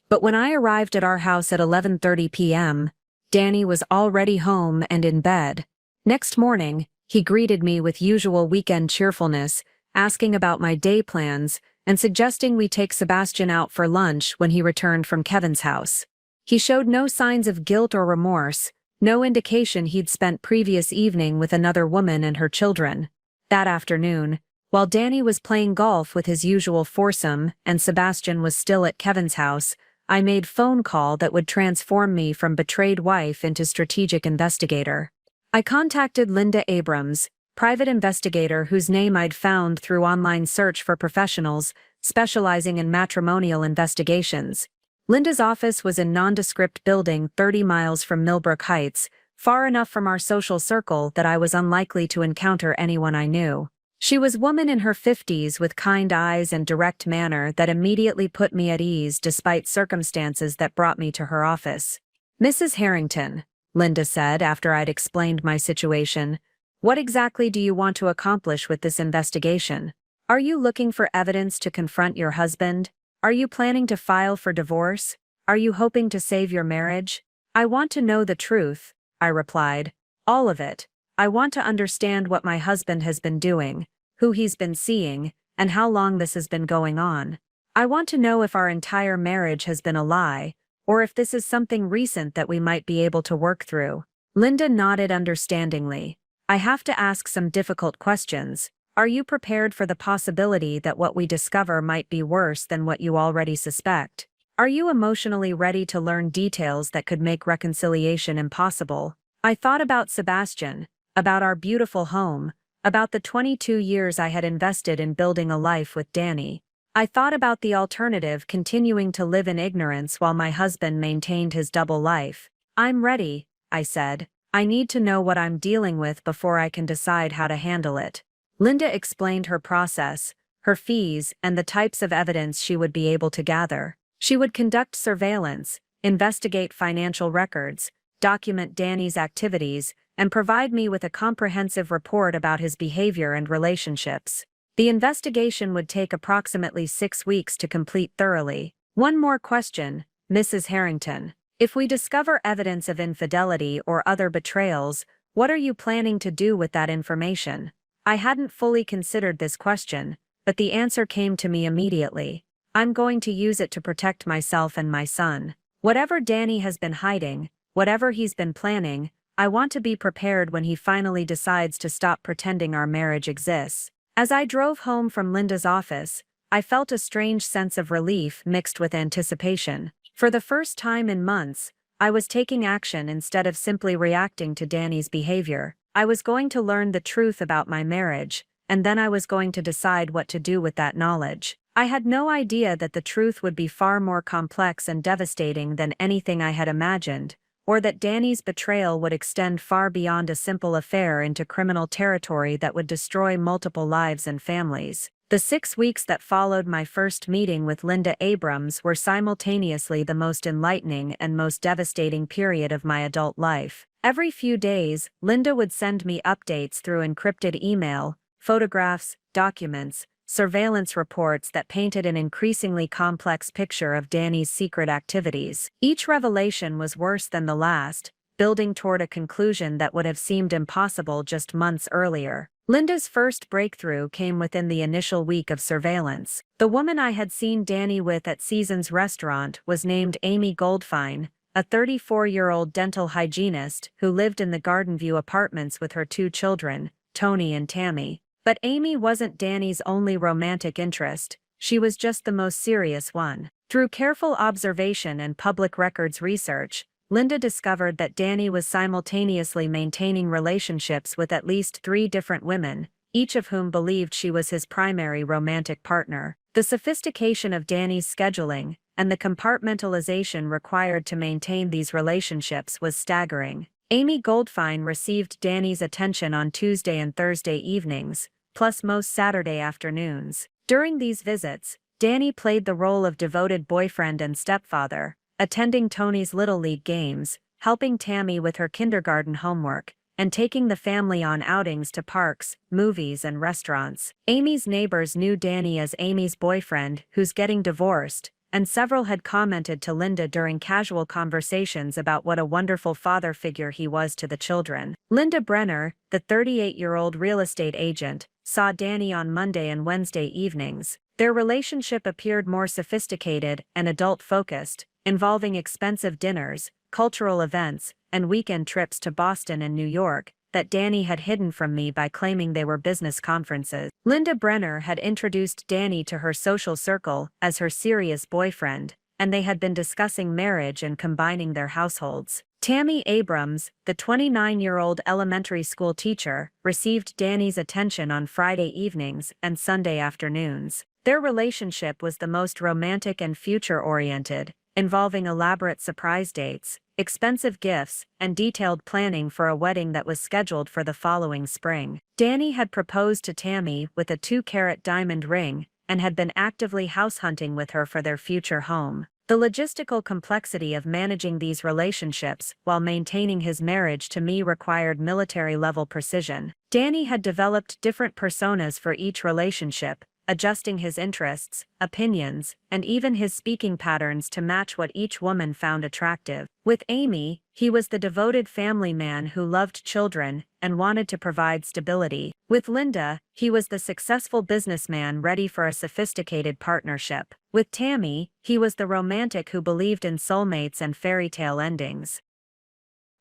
But when I arrived at our house at 11:30 p.m., Danny was already home and in bed. Next morning, he greeted me with usual weekend cheerfulness, asking about my day plans and suggesting we take Sebastian out for lunch when he returned from Kevin's house. He showed no signs of guilt or remorse, no indication he'd spent previous evening with another woman and her children. That afternoon, while Danny was playing golf with his usual foursome and Sebastian was still at Kevin's house, I made phone call that would transform me from betrayed wife into strategic investigator. I contacted Linda Abrams, private investigator whose name I'd found through online search for professionals specializing in matrimonial investigations. Linda's office was in nondescript building 30 miles from Millbrook Heights, far enough from our social circle that I was unlikely to encounter anyone I knew. She was a woman in her 50s with kind eyes and direct manner that immediately put me at ease despite circumstances that brought me to her office. "Mrs. Harrington," Linda said after I'd explained my situation, "what exactly do you want to accomplish with this investigation? Are you looking for evidence to confront your husband? Are you planning to file for divorce? Are you hoping to save your marriage?" "I want to know the truth," I replied. "All of it. I want to understand what my husband has been doing, who he's been seeing, and how long this has been going on. I want to know if our entire marriage has been a lie, or if this is something recent that we might be able to work through." Linda nodded understandingly. "I have to ask some difficult questions. Are you prepared for the possibility that what we discover might be worse than what you already suspect? Are you emotionally ready to learn details that could make reconciliation impossible?" I thought about Sebastian, about our beautiful home, about the 22 years I had invested in building a life with Danny. I thought about the alternative, continuing to live in ignorance while my husband maintained his double life. "I'm ready," I said. "I need to know what I'm dealing with before I can decide how to handle it." Linda explained her process, her fees, and the types of evidence she would be able to gather. She would conduct surveillance, investigate financial records, document Danny's activities, and provide me with a comprehensive report about his behavior and relationships. The investigation would take approximately 6 weeks to complete thoroughly. "One more question, Mrs. Harrington. If we discover evidence of infidelity or other betrayals, what are you planning to do with that information?" I hadn't fully considered this question, but the answer came to me immediately. "I'm going to use it to protect myself and my son. Whatever Danny has been hiding, whatever he's been planning, I want to be prepared when he finally decides to stop pretending our marriage exists." As I drove home from Linda's office, I felt a strange sense of relief mixed with anticipation. For the first time in months, I was taking action instead of simply reacting to Danny's behavior. I was going to learn the truth about my marriage, and then I was going to decide what to do with that knowledge. I had no idea that the truth would be far more complex and devastating than anything I had imagined, or that Danny's betrayal would extend far beyond a simple affair into criminal territory that would destroy multiple lives and families. The 6 weeks that followed my first meeting with Linda Abrams were simultaneously the most enlightening and most devastating period of my adult life. Every few days, Linda would send me updates through encrypted email, photographs, documents, surveillance reports that painted an increasingly complex picture of Danny's secret activities. Each revelation was worse than the last, building toward a conclusion that would have seemed impossible just months earlier. Linda's first breakthrough came within the initial week of surveillance. The woman I had seen Danny with at Seasons Restaurant was named Amy Goldfine, a 34-year-old dental hygienist who lived in the Garden View apartments with her 2 children, Tony and Tammy. But Amy wasn't Danny's only romantic interest, she was just the most serious one. Through careful observation and public records research, Linda discovered that Danny was simultaneously maintaining relationships with at least 3 different women, each of whom believed she was his primary romantic partner. The sophistication of Danny's scheduling, and the compartmentalization required to maintain these relationships was staggering. Amy Goldfine received Danny's attention on Tuesday and Thursday evenings, plus most Saturday afternoons. During these visits, Danny played the role of devoted boyfriend and stepfather, attending Tony's Little League games, helping Tammy with her kindergarten homework, and taking the family on outings to parks, movies, and restaurants. Amy's neighbors knew Danny as Amy's boyfriend who's getting divorced, and several had commented to Linda during casual conversations about what a wonderful father figure he was to the children. Linda Brenner, the 38-year-old real estate agent, saw Danny on Monday and Wednesday evenings. Their relationship appeared more sophisticated and adult-focused, involving expensive dinners, cultural events, and weekend trips to Boston and New York, that Danny had hidden from me by claiming they were business conferences. Linda Brenner had introduced Danny to her social circle as her serious boyfriend, and they had been discussing marriage and combining their households. Tammy Abrams, the 29-year-old elementary school teacher, received Danny's attention on Friday evenings and Sunday afternoons. Their relationship was the most romantic and future-oriented, involving elaborate surprise dates, expensive gifts, and detailed planning for a wedding that was scheduled for the following spring. Danny had proposed to Tammy with a 2-carat diamond ring and had been actively house hunting with her for their future home. The logistical complexity of managing these relationships while maintaining his marriage to me required military-level precision. Danny had developed different personas for each relationship, adjusting his interests, opinions, and even his speaking patterns to match what each woman found attractive. With Amy, he was the devoted family man who loved children and wanted to provide stability. With Linda, he was the successful businessman ready for a sophisticated partnership. With Tammy, he was the romantic who believed in soulmates and fairy tale endings.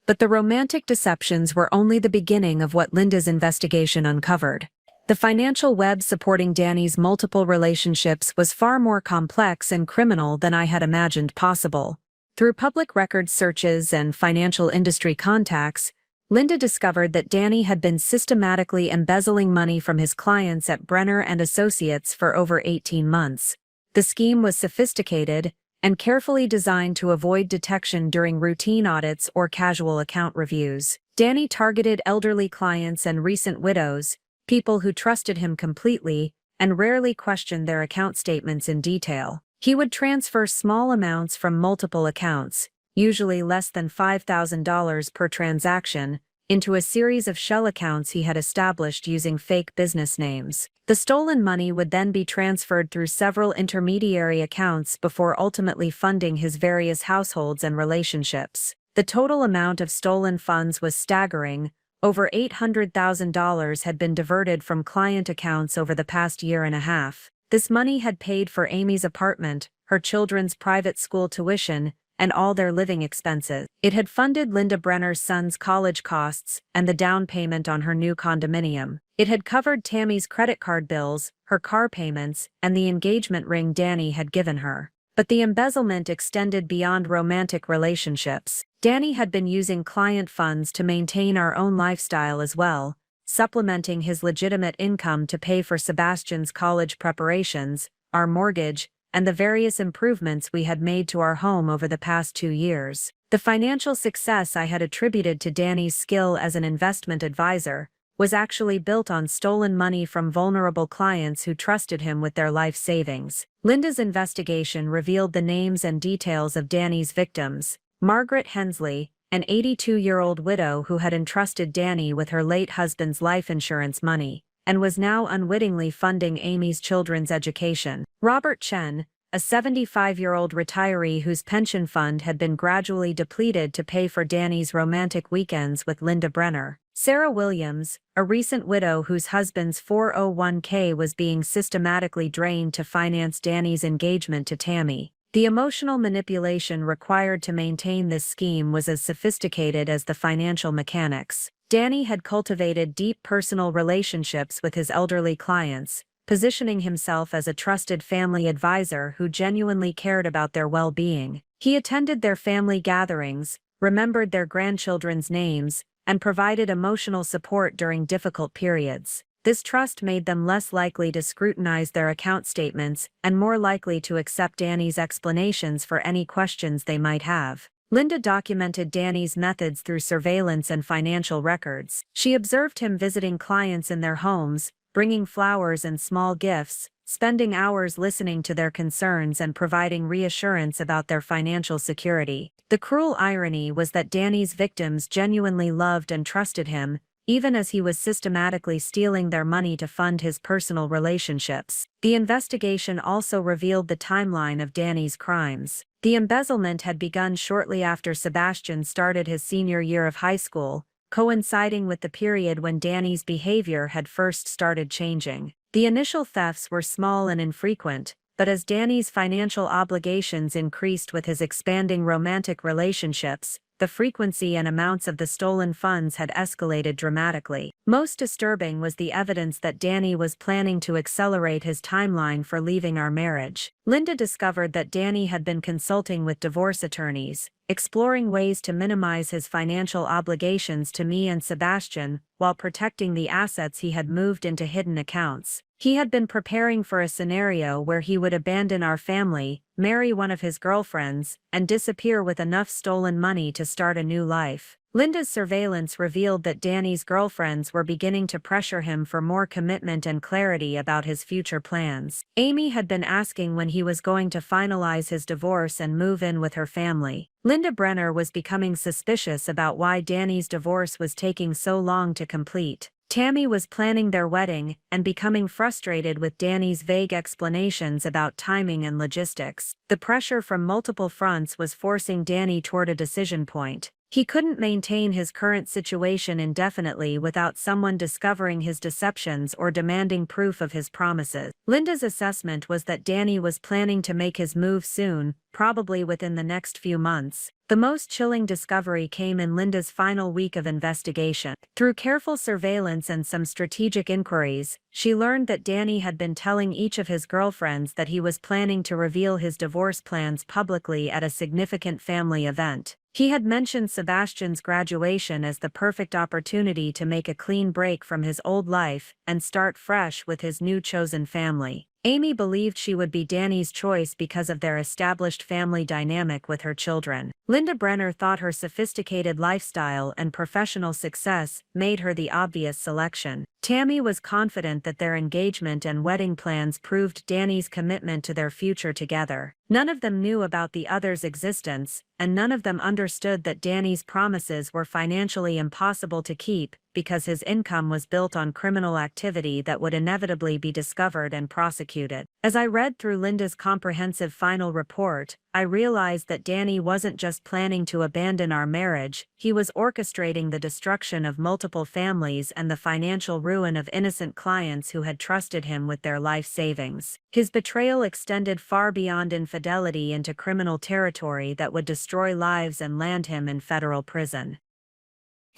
But the romantic deceptions were only the beginning of what Linda's investigation uncovered. The financial web supporting Danny's multiple relationships was far more complex and criminal than I had imagined possible. Through public records searches and financial industry contacts, Linda discovered that Danny had been systematically embezzling money from his clients at Brenner and Associates for over 18 months. The scheme was sophisticated and carefully designed to avoid detection during routine audits or casual account reviews. Danny targeted elderly clients and recent widows, people who trusted him completely and rarely questioned their account statements in detail. He would transfer small amounts from multiple accounts, usually less than $5,000 per transaction, into a series of shell accounts he had established using fake business names. The stolen money would then be transferred through several intermediary accounts before ultimately funding his various households and relationships. The total amount of stolen funds was staggering. Over $800,000 had been diverted from client accounts over the past year and a half. This money had paid for Amy's apartment, her children's private school tuition, and all their living expenses. It had funded Linda Brenner's son's college costs and the down payment on her new condominium. It had covered Tammy's credit card bills, her car payments, and the engagement ring Danny had given her. But the embezzlement extended beyond romantic relationships. Danny had been using client funds to maintain our own lifestyle as well, supplementing his legitimate income to pay for Sebastian's college preparations, our mortgage, and the various improvements we had made to our home over the past 2 years. The financial success I had attributed to Danny's skill as an investment advisor was actually built on stolen money from vulnerable clients who trusted him with their life savings. Linda's investigation revealed the names and details of Danny's victims. Margaret Hensley, an 82-year-old widow who had entrusted Danny with her late husband's life insurance money, and was now unwittingly funding Amy's children's education. Robert Chen, a 75-year-old retiree whose pension fund had been gradually depleted to pay for Danny's romantic weekends with Linda Brenner. Sarah Williams, a recent widow whose husband's 401k was being systematically drained to finance Danny's engagement to Tammy. The emotional manipulation required to maintain this scheme was as sophisticated as the financial mechanics. Danny had cultivated deep personal relationships with his elderly clients, positioning himself as a trusted family advisor who genuinely cared about their well-being. He attended their family gatherings, remembered their grandchildren's names, and provided emotional support during difficult periods. This trust made them less likely to scrutinize their account statements and more likely to accept Danny's explanations for any questions they might have. Linda documented Danny's methods through surveillance and financial records. She observed him visiting clients in their homes, bringing flowers and small gifts, spending hours listening to their concerns and providing reassurance about their financial security. The cruel irony was that Danny's victims genuinely loved and trusted him, even as he was systematically stealing their money to fund his personal relationships. The investigation also revealed the timeline of Danny's crimes. The embezzlement had begun shortly after Sebastian started his senior year of high school, coinciding with the period when Danny's behavior had first started changing. The initial thefts were small and infrequent, but as Danny's financial obligations increased with his expanding romantic relationships, the frequency and amounts of the stolen funds had escalated dramatically. Most disturbing was the evidence that Danny was planning to accelerate his timeline for leaving our marriage. Linda discovered that Danny had been consulting with divorce attorneys, exploring ways to minimize his financial obligations to me and Sebastian while protecting the assets he had moved into hidden accounts. He had been preparing for a scenario where he would abandon our family, marry one of his girlfriends, and disappear with enough stolen money to start a new life. Linda's surveillance revealed that Danny's girlfriends were beginning to pressure him for more commitment and clarity about his future plans. Amy had been asking when he was going to finalize his divorce and move in with her family. Linda Brenner was becoming suspicious about why Danny's divorce was taking so long to complete. Tammy was planning their wedding and becoming frustrated with Danny's vague explanations about timing and logistics. The pressure from multiple fronts was forcing Danny toward a decision point. He couldn't maintain his current situation indefinitely without someone discovering his deceptions or demanding proof of his promises. Linda's assessment was that Danny was planning to make his move soon, probably within the next few months. The most chilling discovery came in Linda's final week of investigation. Through careful surveillance and some strategic inquiries, she learned that Danny had been telling each of his girlfriends that he was planning to reveal his divorce plans publicly at a significant family event. He had mentioned Sebastian's graduation as the perfect opportunity to make a clean break from his old life and start fresh with his new chosen family. Amy believed she would be Danny's choice because of their established family dynamic with her children. Linda Brenner thought her sophisticated lifestyle and professional success made her the obvious selection. Tammy was confident that their engagement and wedding plans proved Danny's commitment to their future together. None of them knew about the other's existence, and none of them understood that Danny's promises were financially impossible to keep because his income was built on criminal activity that would inevitably be discovered and prosecuted. As I read through Linda's comprehensive final report, I realized that Danny wasn't just planning to abandon our marriage, he was orchestrating the destruction of multiple families and the financial ruin of innocent clients who had trusted him with their life savings. His betrayal extended far beyond infidelity into criminal territory that would destroy lives and land him in federal prison.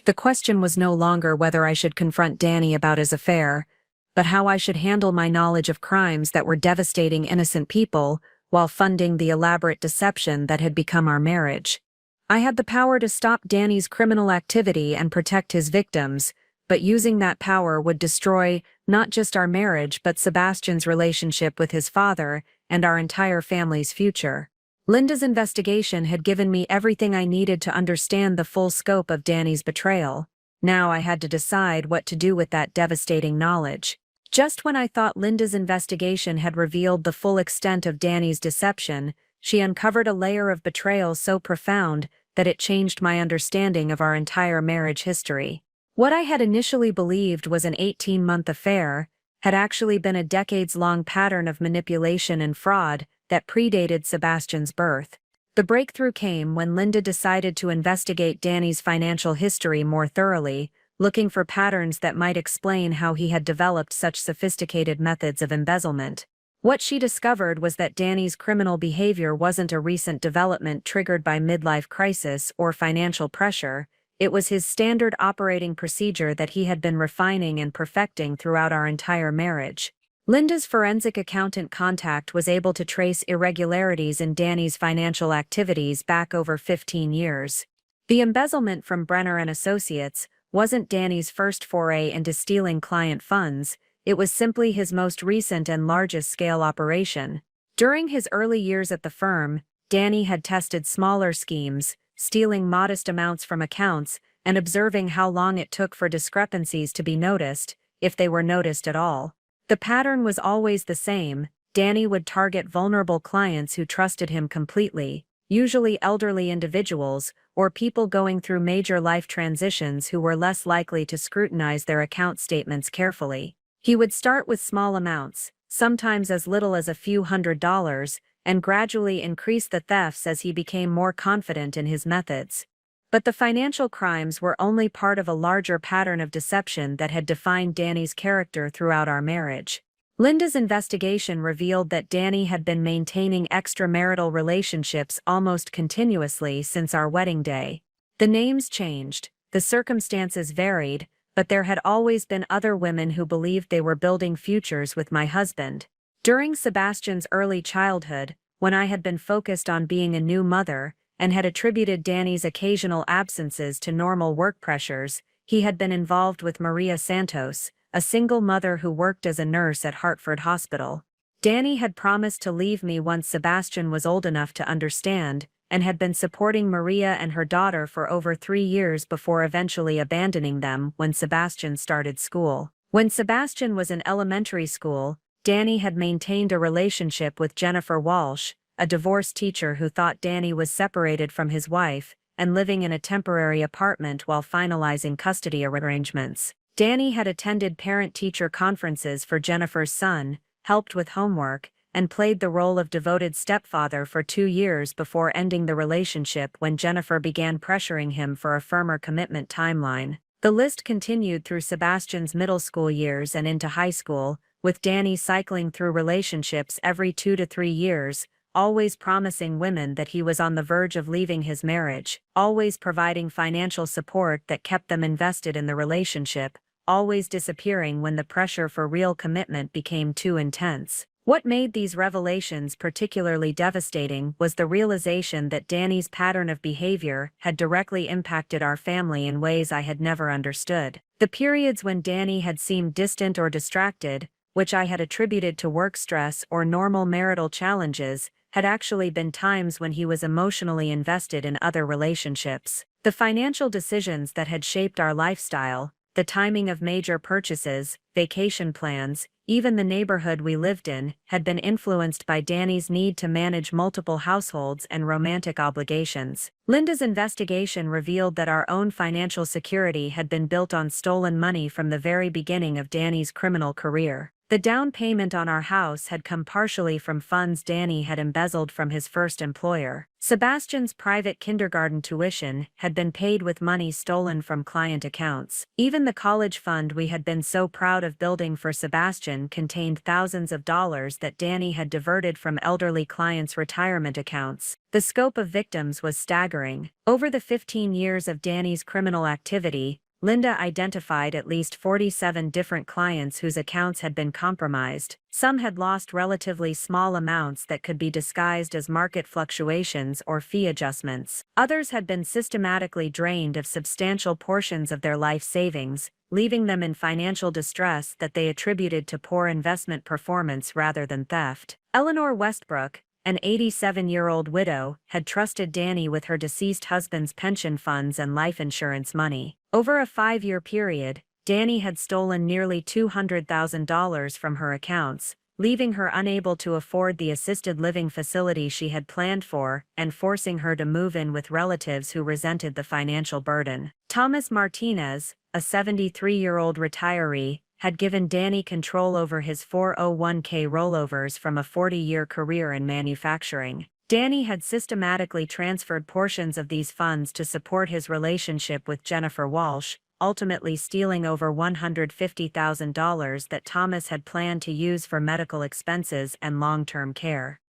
The question was no longer whether I should confront Danny about his affair, but how I should handle my knowledge of crimes that were devastating innocent people while funding the elaborate deception that had become our marriage. I had the power to stop Danny's criminal activity and protect his victims, but using that power would destroy not just our marriage but Sebastian's relationship with his father and our entire family's future. Linda's investigation had given me everything I needed to understand the full scope of Danny's betrayal. Now I had to decide what to do with that devastating knowledge. Just when I thought Linda's investigation had revealed the full extent of Danny's deception, she uncovered a layer of betrayal so profound that it changed my understanding of our entire marriage history. What I had initially believed was an 18-month affair had actually been a decades-long pattern of manipulation and fraud that predated Sebastian's birth. The breakthrough came when Linda decided to investigate Danny's financial history more thoroughly, looking for patterns that might explain how he had developed such sophisticated methods of embezzlement. What she discovered was that Danny's criminal behavior wasn't a recent development triggered by midlife crisis or financial pressure. It was his standard operating procedure that he had been refining and perfecting throughout our entire marriage. Linda's forensic accountant contact was able to trace irregularities in Danny's financial activities back over 15 years. The embezzlement from Brenner and Associates wasn't Danny's first foray into stealing client funds, it was simply his most recent and largest-scale operation. During his early years at the firm, Danny had tested smaller schemes, stealing modest amounts from accounts and observing how long it took for discrepancies to be noticed, if they were noticed at all. The pattern was always the same. Danny would target vulnerable clients who trusted him completely, usually elderly individuals, or people going through major life transitions who were less likely to scrutinize their account statements carefully. He would start with small amounts, sometimes as little as a few $100s, and gradually increase the thefts as he became more confident in his methods. But the financial crimes were only part of a larger pattern of deception that had defined Danny's character throughout our marriage. Linda's investigation revealed that Danny had been maintaining extramarital relationships almost continuously since our wedding day. The names changed, the circumstances varied, but there had always been other women who believed they were building futures with my husband. During Sebastian's early childhood, when I had been focused on being a new mother, and had attributed Danny's occasional absences to normal work pressures, he had been involved with Maria Santos, a single mother who worked as a nurse at Hartford Hospital. Danny had promised to leave me once Sebastian was old enough to understand, and had been supporting Maria and her daughter for over 3 years before eventually abandoning them when Sebastian started school. When Sebastian was in elementary school, Danny had maintained a relationship with Jennifer Walsh, a divorced teacher who thought Danny was separated from his wife and living in a temporary apartment while finalizing custody arrangements. Danny had attended parent-teacher conferences for Jennifer's son, helped with homework, and played the role of devoted stepfather for 2 years before ending the relationship when Jennifer began pressuring him for a firmer commitment timeline. The list continued through Sebastian's middle school years and into high school, with Danny cycling through relationships every 2 to 3 years, always promising women that he was on the verge of leaving his marriage, always providing financial support that kept them invested in the relationship, always disappearing when the pressure for real commitment became too intense. What made these revelations particularly devastating was the realization that Danny's pattern of behavior had directly impacted our family in ways I had never understood. The periods when Danny had seemed distant or distracted, which I had attributed to work stress or normal marital challenges, had actually been times when he was emotionally invested in other relationships. The financial decisions that had shaped our lifestyle, the timing of major purchases, vacation plans, even the neighborhood we lived in, had been influenced by Danny's need to manage multiple households and romantic obligations. Linda's investigation revealed that our own financial security had been built on stolen money from the very beginning of Danny's criminal career. The down payment on our house had come partially from funds Danny had embezzled from his first employer. Sebastian's private kindergarten tuition had been paid with money stolen from client accounts. Even the college fund we had been so proud of building for Sebastian contained thousands of dollars that Danny had diverted from elderly clients' retirement accounts. The scope of victims was staggering. Over the 15 years of Danny's criminal activity, Linda identified at least 47 different clients whose accounts had been compromised. Some had lost relatively small amounts that could be disguised as market fluctuations or fee adjustments. Others had been systematically drained of substantial portions of their life savings, leaving them in financial distress that they attributed to poor investment performance rather than theft. Eleanor Westbrook, an 87-year-old widow, had trusted Danny with her deceased husband's pension funds and life insurance money. Over a 5-year period, Danny had stolen nearly $200,000 from her accounts, leaving her unable to afford the assisted living facility she had planned for and forcing her to move in with relatives who resented the financial burden. Thomas Martinez, a 73-year-old retiree, had given Danny control over his 401k rollovers from a 40-year career in manufacturing. Danny had systematically transferred portions of these funds to support his relationship with Jennifer Walsh, ultimately stealing over $150,000 that Thomas had planned to use for medical expenses and long-term care.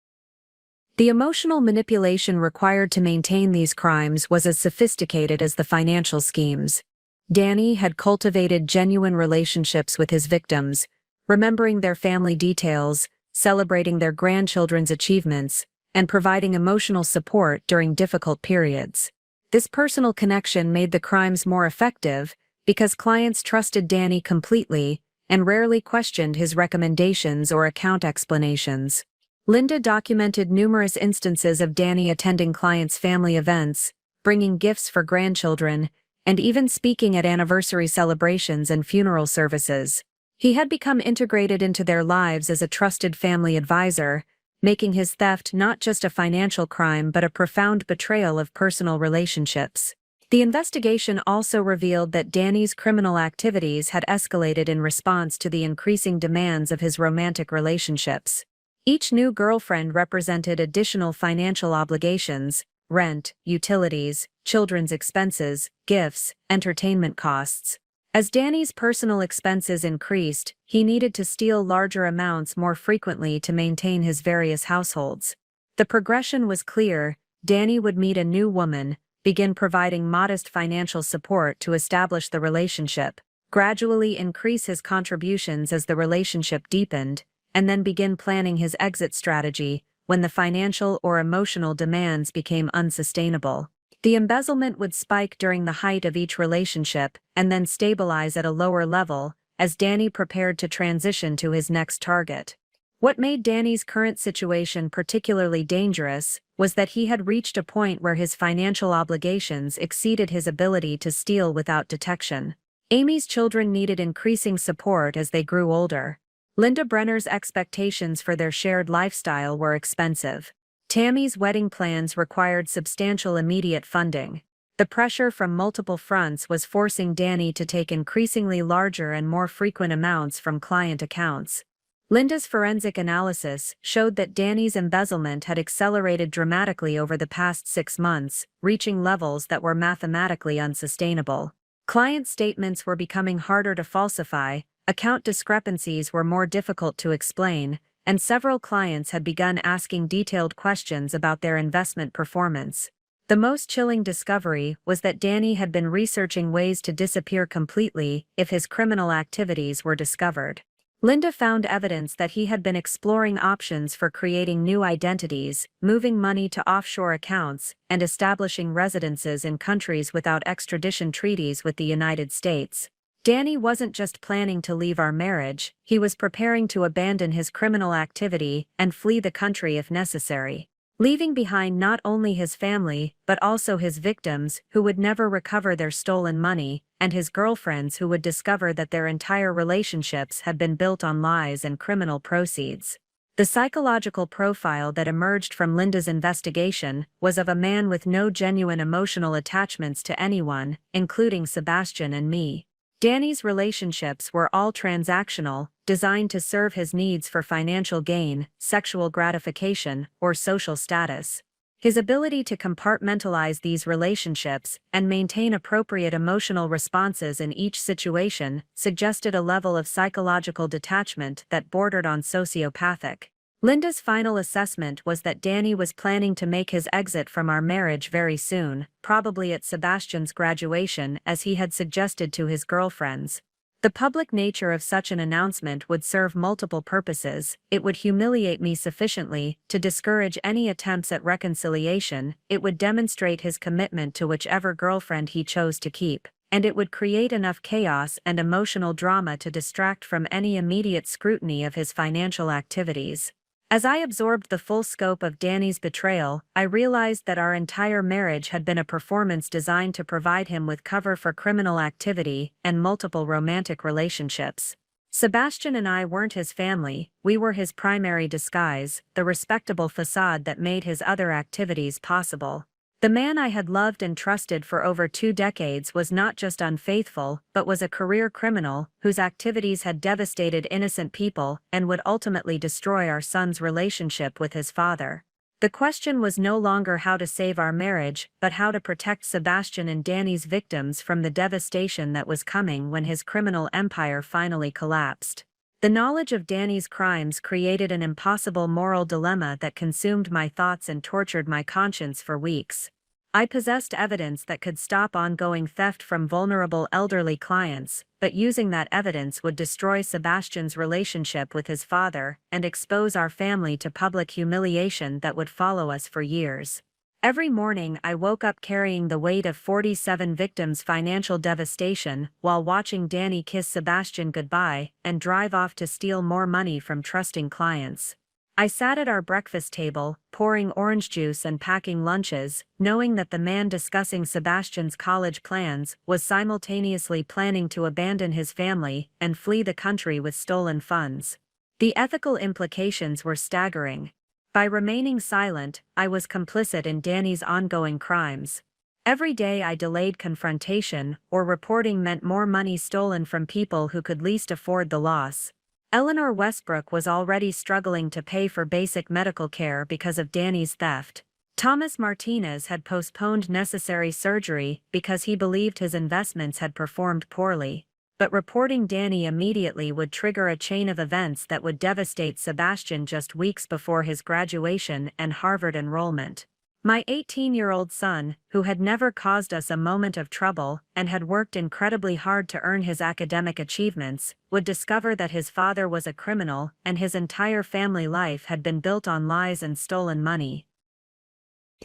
The emotional manipulation required to maintain these crimes was as sophisticated as the financial schemes. Danny had cultivated genuine relationships with his victims, remembering their family details, celebrating their grandchildren's achievements, and providing emotional support during difficult periods. This personal connection made the crimes more effective because clients trusted Danny completely and rarely questioned his recommendations or account explanations. Linda documented numerous instances of Danny attending clients' family events, bringing gifts for grandchildren, and even speaking at anniversary celebrations and funeral services. He had become integrated into their lives as a trusted family advisor, making his theft not just a financial crime but a profound betrayal of personal relationships. The investigation also revealed that Danny's criminal activities had escalated in response to the increasing demands of his romantic relationships. Each new girlfriend represented additional financial obligations: rent, utilities, children's expenses, gifts, entertainment costs. As Danny's personal expenses increased, he needed to steal larger amounts more frequently to maintain his various households. The progression was clear: Danny would meet a new woman, begin providing modest financial support to establish the relationship, gradually increase his contributions as the relationship deepened, and then begin planning his exit strategy when the financial or emotional demands became unsustainable. The embezzlement would spike during the height of each relationship and then stabilize at a lower level as Danny prepared to transition to his next target. What made Danny's current situation particularly dangerous was that he had reached a point where his financial obligations exceeded his ability to steal without detection. Amy's children needed increasing support as they grew older. Linda Brenner's expectations for their shared lifestyle were expensive. Tammy's wedding plans required substantial immediate funding. The pressure from multiple fronts was forcing Danny to take increasingly larger and more frequent amounts from client accounts. Linda's forensic analysis showed that Danny's embezzlement had accelerated dramatically over the past 6 months, reaching levels that were mathematically unsustainable. Client statements were becoming harder to falsify, account discrepancies were more difficult to explain, and several clients had begun asking detailed questions about their investment performance. The most chilling discovery was that Danny had been researching ways to disappear completely if his criminal activities were discovered. Linda found evidence that he had been exploring options for creating new identities, moving money to offshore accounts, and establishing residences in countries without extradition treaties with the United States. Danny wasn't just planning to leave our marriage, he was preparing to abandon his criminal activity and flee the country if necessary, leaving behind not only his family but also his victims who would never recover their stolen money, and his girlfriends who would discover that their entire relationships had been built on lies and criminal proceeds. The psychological profile that emerged from Linda's investigation was of a man with no genuine emotional attachments to anyone, including Sebastian and me. Danny's relationships were all transactional, designed to serve his needs for financial gain, sexual gratification, or social status. His ability to compartmentalize these relationships and maintain appropriate emotional responses in each situation suggested a level of psychological detachment that bordered on sociopathic. Linda's final assessment was that Danny was planning to make his exit from our marriage very soon, probably at Sebastian's graduation as he had suggested to his girlfriends. The public nature of such an announcement would serve multiple purposes. It would humiliate me sufficiently to discourage any attempts at reconciliation, it would demonstrate his commitment to whichever girlfriend he chose to keep, and it would create enough chaos and emotional drama to distract from any immediate scrutiny of his financial activities. As I absorbed the full scope of Danny's betrayal, I realized that our entire marriage had been a performance designed to provide him with cover for criminal activity and multiple romantic relationships. Sebastian and I weren't his family, we were his primary disguise, the respectable facade that made his other activities possible. The man I had loved and trusted for over 2 decades was not just unfaithful, but was a career criminal whose activities had devastated innocent people and would ultimately destroy our son's relationship with his father. The question was no longer how to save our marriage, but how to protect Sebastian and Danny's victims from the devastation that was coming when his criminal empire finally collapsed. The knowledge of Danny's crimes created an impossible moral dilemma that consumed my thoughts and tortured my conscience for weeks. I possessed evidence that could stop ongoing theft from vulnerable elderly clients, but using that evidence would destroy Sebastian's relationship with his father and expose our family to public humiliation that would follow us for years. Every morning I woke up carrying the weight of 47 victims' financial devastation while watching Danny kiss Sebastian goodbye and drive off to steal more money from trusting clients. I sat at our breakfast table, pouring orange juice and packing lunches, knowing that the man discussing Sebastian's college plans was simultaneously planning to abandon his family and flee the country with stolen funds. The ethical implications were staggering. By remaining silent, I was complicit in Danny's ongoing crimes. Every day I delayed confrontation or reporting meant more money stolen from people who could least afford the loss. Eleanor Westbrook was already struggling to pay for basic medical care because of Danny's theft. Thomas Martinez had postponed necessary surgery because he believed his investments had performed poorly. But reporting Danny immediately would trigger a chain of events that would devastate Sebastian just weeks before his graduation and Harvard enrollment. My 18-year-old son, who had never caused us a moment of trouble and had worked incredibly hard to earn his academic achievements, would discover that his father was a criminal and his entire family life had been built on lies and stolen money.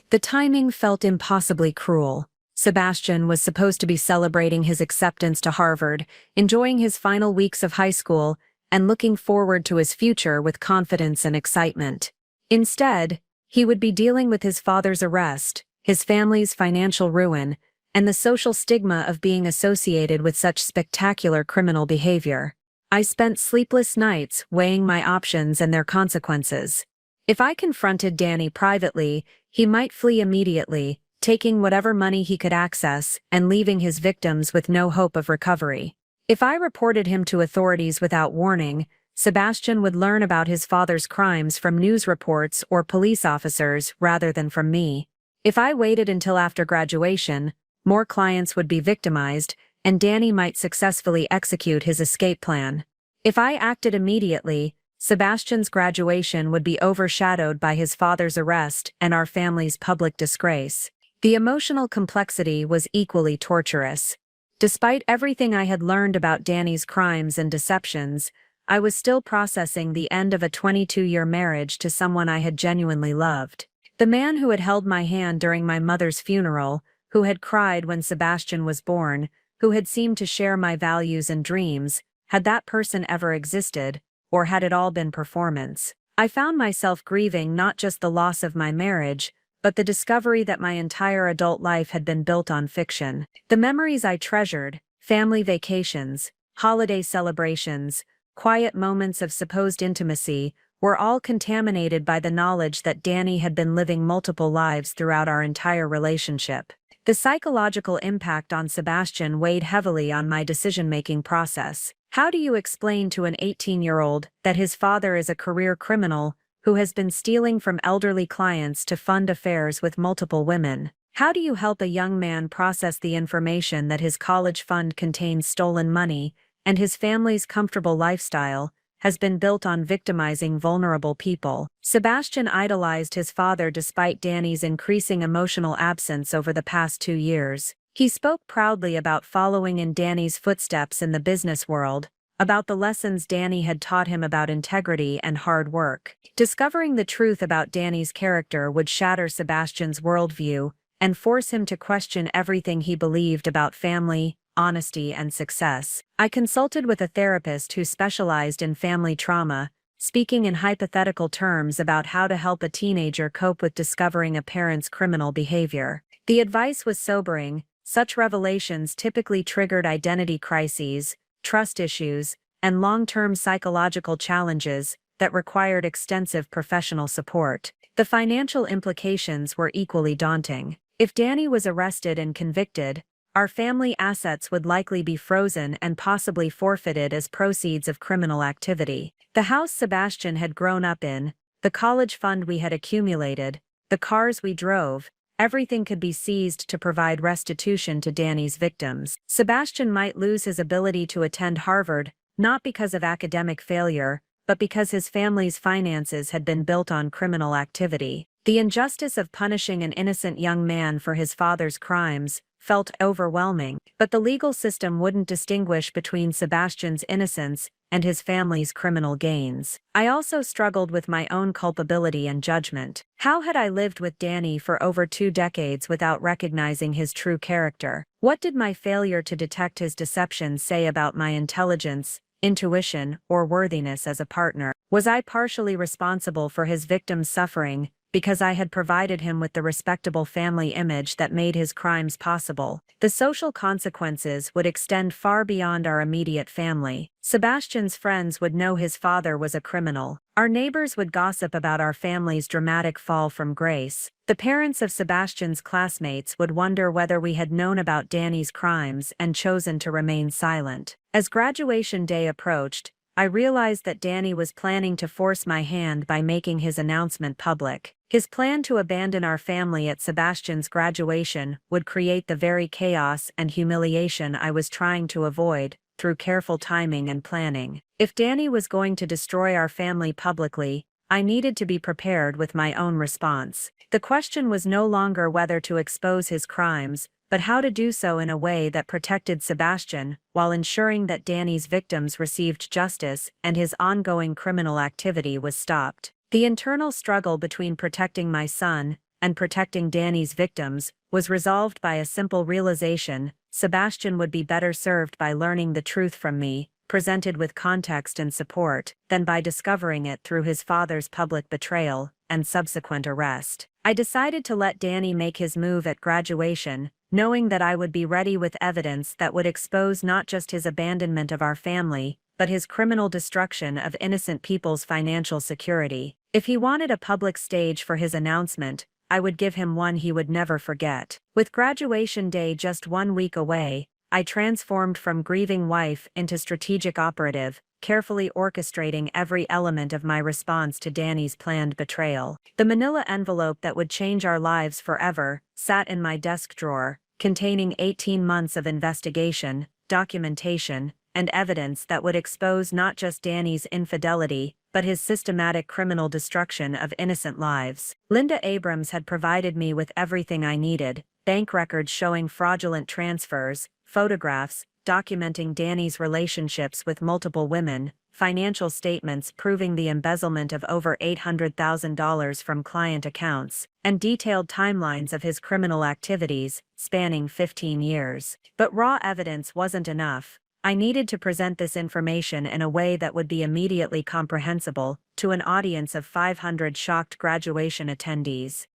The timing felt impossibly cruel. Sebastian was supposed to be celebrating his acceptance to Harvard, enjoying his final weeks of high school, and looking forward to his future with confidence and excitement. Instead, he would be dealing with his father's arrest, his family's financial ruin, and the social stigma of being associated with such spectacular criminal behavior. I spent sleepless nights weighing my options and their consequences. If I confronted Danny privately, he might flee immediately, taking whatever money he could access and leaving his victims with no hope of recovery. If I reported him to authorities without warning, Sebastian would learn about his father's crimes from news reports or police officers rather than from me. If I waited until after graduation, more clients would be victimized, and Danny might successfully execute his escape plan. If I acted immediately, Sebastian's graduation would be overshadowed by his father's arrest and our family's public disgrace. The emotional complexity was equally torturous. Despite everything I had learned about Danny's crimes and deceptions, I was still processing the end of a 22-year marriage to someone I had genuinely loved. The man who had held my hand during my mother's funeral, who had cried when Sebastian was born, who had seemed to share my values and dreams, had that person ever existed, or had it all been performance? I found myself grieving not just the loss of my marriage, but the discovery that my entire adult life had been built on fiction. The memories I treasured, family vacations, holiday celebrations, quiet moments of supposed intimacy, were all contaminated by the knowledge that Danny had been living multiple lives throughout our entire relationship. The psychological impact on Sebastian weighed heavily on my decision-making process. How do you explain to an 18-year-old that his father is a career criminal who has been stealing from elderly clients to fund affairs with multiple women? How do you help a young man process the information that his college fund contains stolen money, and his family's comfortable lifestyle has been built on victimizing vulnerable people? Sebastian idolized his father despite Danny's increasing emotional absence over the past 2 years. He spoke proudly about following in Danny's footsteps in the business world, about the lessons Danny had taught him about integrity and hard work. Discovering the truth about Danny's character would shatter Sebastian's worldview and force him to question everything he believed about family, honesty, and success. I consulted with a therapist who specialized in family trauma, speaking in hypothetical terms about how to help a teenager cope with discovering a parent's criminal behavior. The advice was sobering. Such revelations typically triggered identity crises, trust issues, and long-term psychological challenges that required extensive professional support. The financial implications were equally daunting. If Danny was arrested and convicted, our family assets would likely be frozen and possibly forfeited as proceeds of criminal activity. The house Sebastian had grown up in, the college fund we had accumulated, the cars we drove, everything could be seized to provide restitution to Danny's victims. Sebastian might lose his ability to attend Harvard, not because of academic failure, but because his family's finances had been built on criminal activity. The injustice of punishing an innocent young man for his father's crimes felt overwhelming, but the legal system wouldn't distinguish between Sebastian's innocence and his family's criminal gains. I also struggled with my own culpability and judgment. How had I lived with Danny for over 2 decades without recognizing his true character? What did my failure to detect his deception say about my intelligence, intuition, or worthiness as a partner? Was I partially responsible for his victim's suffering, because I had provided him with the respectable family image that made his crimes possible. The social consequences would extend far beyond our immediate family. Sebastian's friends would know his father was a criminal. Our neighbors would gossip about our family's dramatic fall from grace. The parents of Sebastian's classmates would wonder whether we had known about Danny's crimes and chosen to remain silent. As graduation day approached, I realized that Danny was planning to force my hand by making his announcement public. His plan to abandon our family at Sebastian's graduation would create the very chaos and humiliation I was trying to avoid, through careful timing and planning. If Danny was going to destroy our family publicly, I needed to be prepared with my own response. The question was no longer whether to expose his crimes, but how to do so in a way that protected Sebastian, while ensuring that Danny's victims received justice and his ongoing criminal activity was stopped. The internal struggle between protecting my son and protecting Danny's victims was resolved by a simple realization: Sebastian would be better served by learning the truth from me, presented with context and support, than by discovering it through his father's public betrayal and subsequent arrest. I decided to let Danny make his move at graduation, knowing that I would be ready with evidence that would expose not just his abandonment of our family, but his criminal destruction of innocent people's financial security. If he wanted a public stage for his announcement, I would give him one he would never forget. With graduation day just 1 week away, I transformed from grieving wife into strategic operative, carefully orchestrating every element of my response to Danny's planned betrayal. The manila envelope that would change our lives forever sat in my desk drawer, containing 18 months of investigation, documentation, and evidence that would expose not just Danny's infidelity, but his systematic criminal destruction of innocent lives. Linda Abrams had provided me with everything I needed: bank records showing fraudulent transfers, photographs documenting Danny's relationships with multiple women, financial statements proving the embezzlement of over $800,000 from client accounts, and detailed timelines of his criminal activities, spanning 15 years. But raw evidence wasn't enough. I needed to present this information in a way that would be immediately comprehensible to an audience of 500 shocked graduation attendees.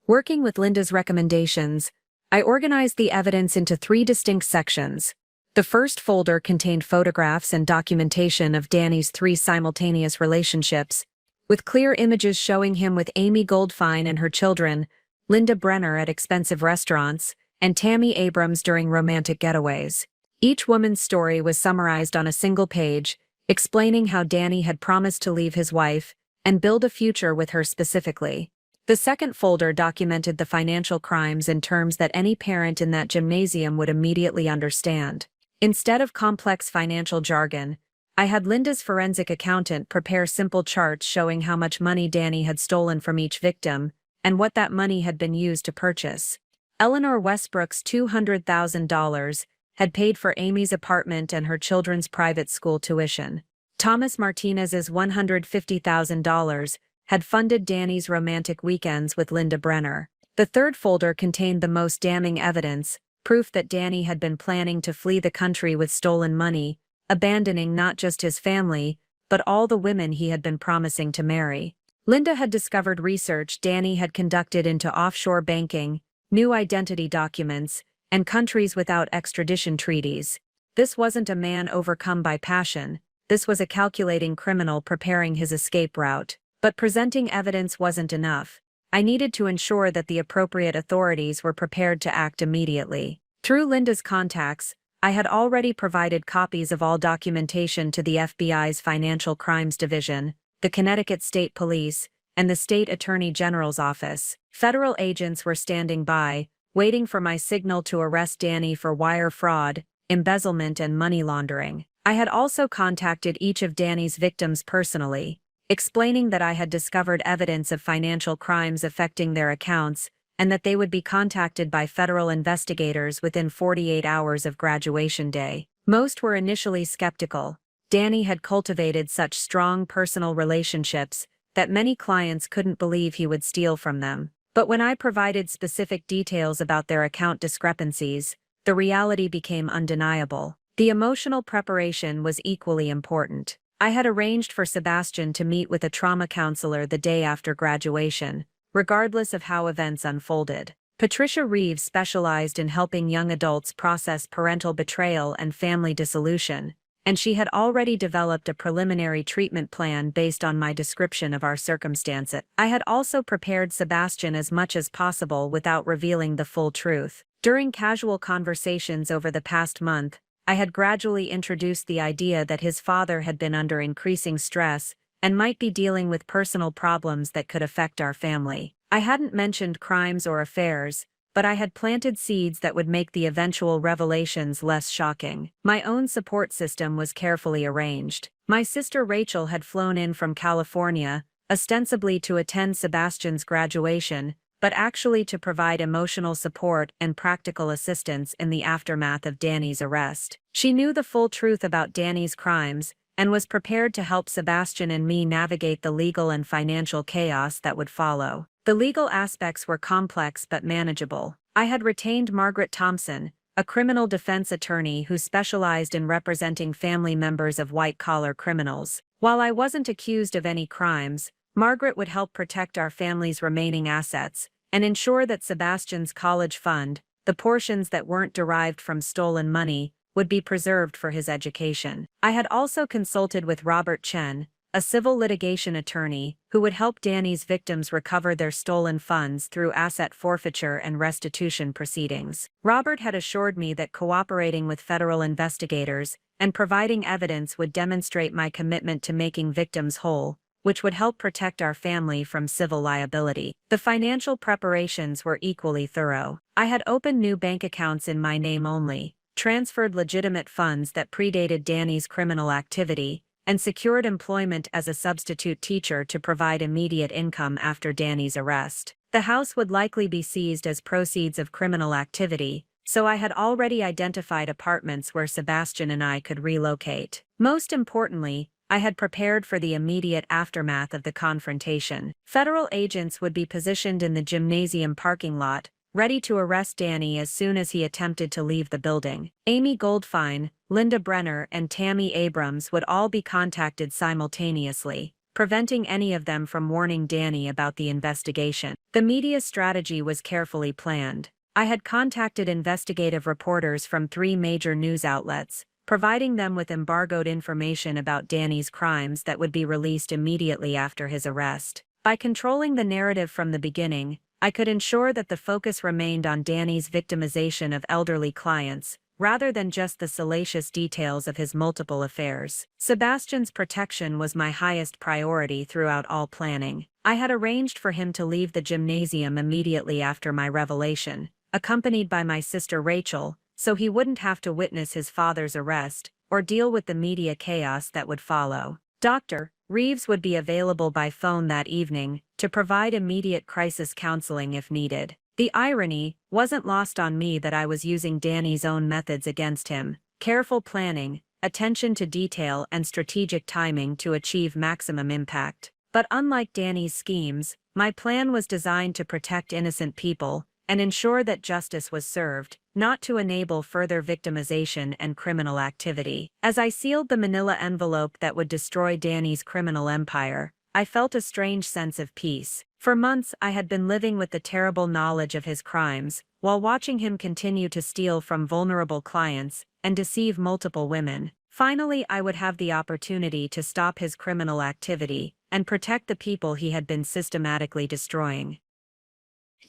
Working with Linda's recommendations, I organized the evidence into 3 distinct sections. The first folder contained photographs and documentation of Danny's 3 simultaneous relationships, with clear images showing him with Amy Goldfine and her children, Linda Brenner at expensive restaurants, and Tammy Abrams during romantic getaways. Each woman's story was summarized on a single page, explaining how Danny had promised to leave his wife and build a future with her specifically. The second folder documented the financial crimes in terms that any parent in that gymnasium would immediately understand. Instead of complex financial jargon, I had Linda's forensic accountant prepare simple charts showing how much money Danny had stolen from each victim and what that money had been used to purchase. Eleanor Westbrook's $200,000 had paid for Amy's apartment and her children's private school tuition. Thomas Martinez's $150,000 had funded Danny's romantic weekends with Linda Brenner. The third folder contained the most damning evidence, proof that Danny had been planning to flee the country with stolen money, abandoning not just his family, but all the women he had been promising to marry. Linda had discovered research Danny had conducted into offshore banking, new identity documents, and countries without extradition treaties. This wasn't a man overcome by passion, this was a calculating criminal preparing his escape route. But presenting evidence wasn't enough. I needed to ensure that the appropriate authorities were prepared to act immediately. Through Linda's contacts, I had already provided copies of all documentation to the FBI's Financial Crimes Division, the Connecticut State Police, and the State Attorney General's office. Federal agents were standing by, waiting for my signal to arrest Danny for wire fraud, embezzlement, and money laundering. I had also contacted each of Danny's victims personally, explaining that I had discovered evidence of financial crimes affecting their accounts and that they would be contacted by federal investigators within 48 hours of graduation day. Most were initially skeptical. Danny had cultivated such strong personal relationships that many clients couldn't believe he would steal from them. But when I provided specific details about their account discrepancies, the reality became undeniable. The emotional preparation was equally important. I had arranged for Sebastian to meet with a trauma counselor the day after graduation, regardless of how events unfolded. Patricia Reeves specialized in helping young adults process parental betrayal and family dissolution, and she had already developed a preliminary treatment plan based on my description of our circumstances. I had also prepared Sebastian as much as possible without revealing the full truth. During casual conversations over the past month, I had gradually introduced the idea that his father had been under increasing stress and might be dealing with personal problems that could affect our family. I hadn't mentioned crimes or affairs, but I had planted seeds that would make the eventual revelations less shocking. My own support system was carefully arranged. My sister Rachel had flown in from California, ostensibly to attend Sebastian's graduation, but actually to provide emotional support and practical assistance in the aftermath of Danny's arrest. She knew the full truth about Danny's crimes and was prepared to help Sebastian and me navigate the legal and financial chaos that would follow. The legal aspects were complex but manageable. I had retained Margaret Thompson, a criminal defense attorney who specialized in representing family members of white-collar criminals. While I wasn't accused of any crimes, Margaret would help protect our family's remaining assets and ensure that Sebastian's college fund, the portions that weren't derived from stolen money, would be preserved for his education. I had also consulted with Robert Chen, a civil litigation attorney, who would help Danny's victims recover their stolen funds through asset forfeiture and restitution proceedings. Robert had assured me that cooperating with federal investigators and providing evidence would demonstrate my commitment to making victims whole, which would help protect our family from civil liability. The financial preparations were equally thorough. I had opened new bank accounts in my name only, transferred legitimate funds that predated Danny's criminal activity, and secured employment as a substitute teacher to provide immediate income after Danny's arrest. The house would likely be seized as proceeds of criminal activity, so I had already identified apartments where Sebastian and I could relocate. Most importantly, I had prepared for the immediate aftermath of the confrontation. Federal agents would be positioned in the gymnasium parking lot, ready to arrest Danny as soon as he attempted to leave the building. Amy Goldfein, Linda Brenner, and Tammy Abrams would all be contacted simultaneously, preventing any of them from warning Danny about the investigation. The media strategy was carefully planned. I had contacted investigative reporters from 3 major news outlets, providing them with embargoed information about Danny's crimes that would be released immediately after his arrest. By controlling the narrative from the beginning, I could ensure that the focus remained on Danny's victimization of elderly clients, rather than just the salacious details of his multiple affairs. Sebastian's protection was my highest priority throughout all planning. I had arranged for him to leave the gymnasium immediately after my revelation, accompanied by my sister Rachel, so he wouldn't have to witness his father's arrest or deal with the media chaos that would follow. Dr. Reeves would be available by phone that evening to provide immediate crisis counseling if needed. The irony wasn't lost on me that I was using Danny's own methods against him: careful planning, attention to detail, and strategic timing to achieve maximum impact. But unlike Danny's schemes, my plan was designed to protect innocent people and ensure that justice was served, not to enable further victimization and criminal activity. As I sealed the manila envelope that would destroy Danny's criminal empire, I felt a strange sense of peace. For months I had been living with the terrible knowledge of his crimes, while watching him continue to steal from vulnerable clients and deceive multiple women. Finally, I would have the opportunity to stop his criminal activity and protect the people he had been systematically destroying.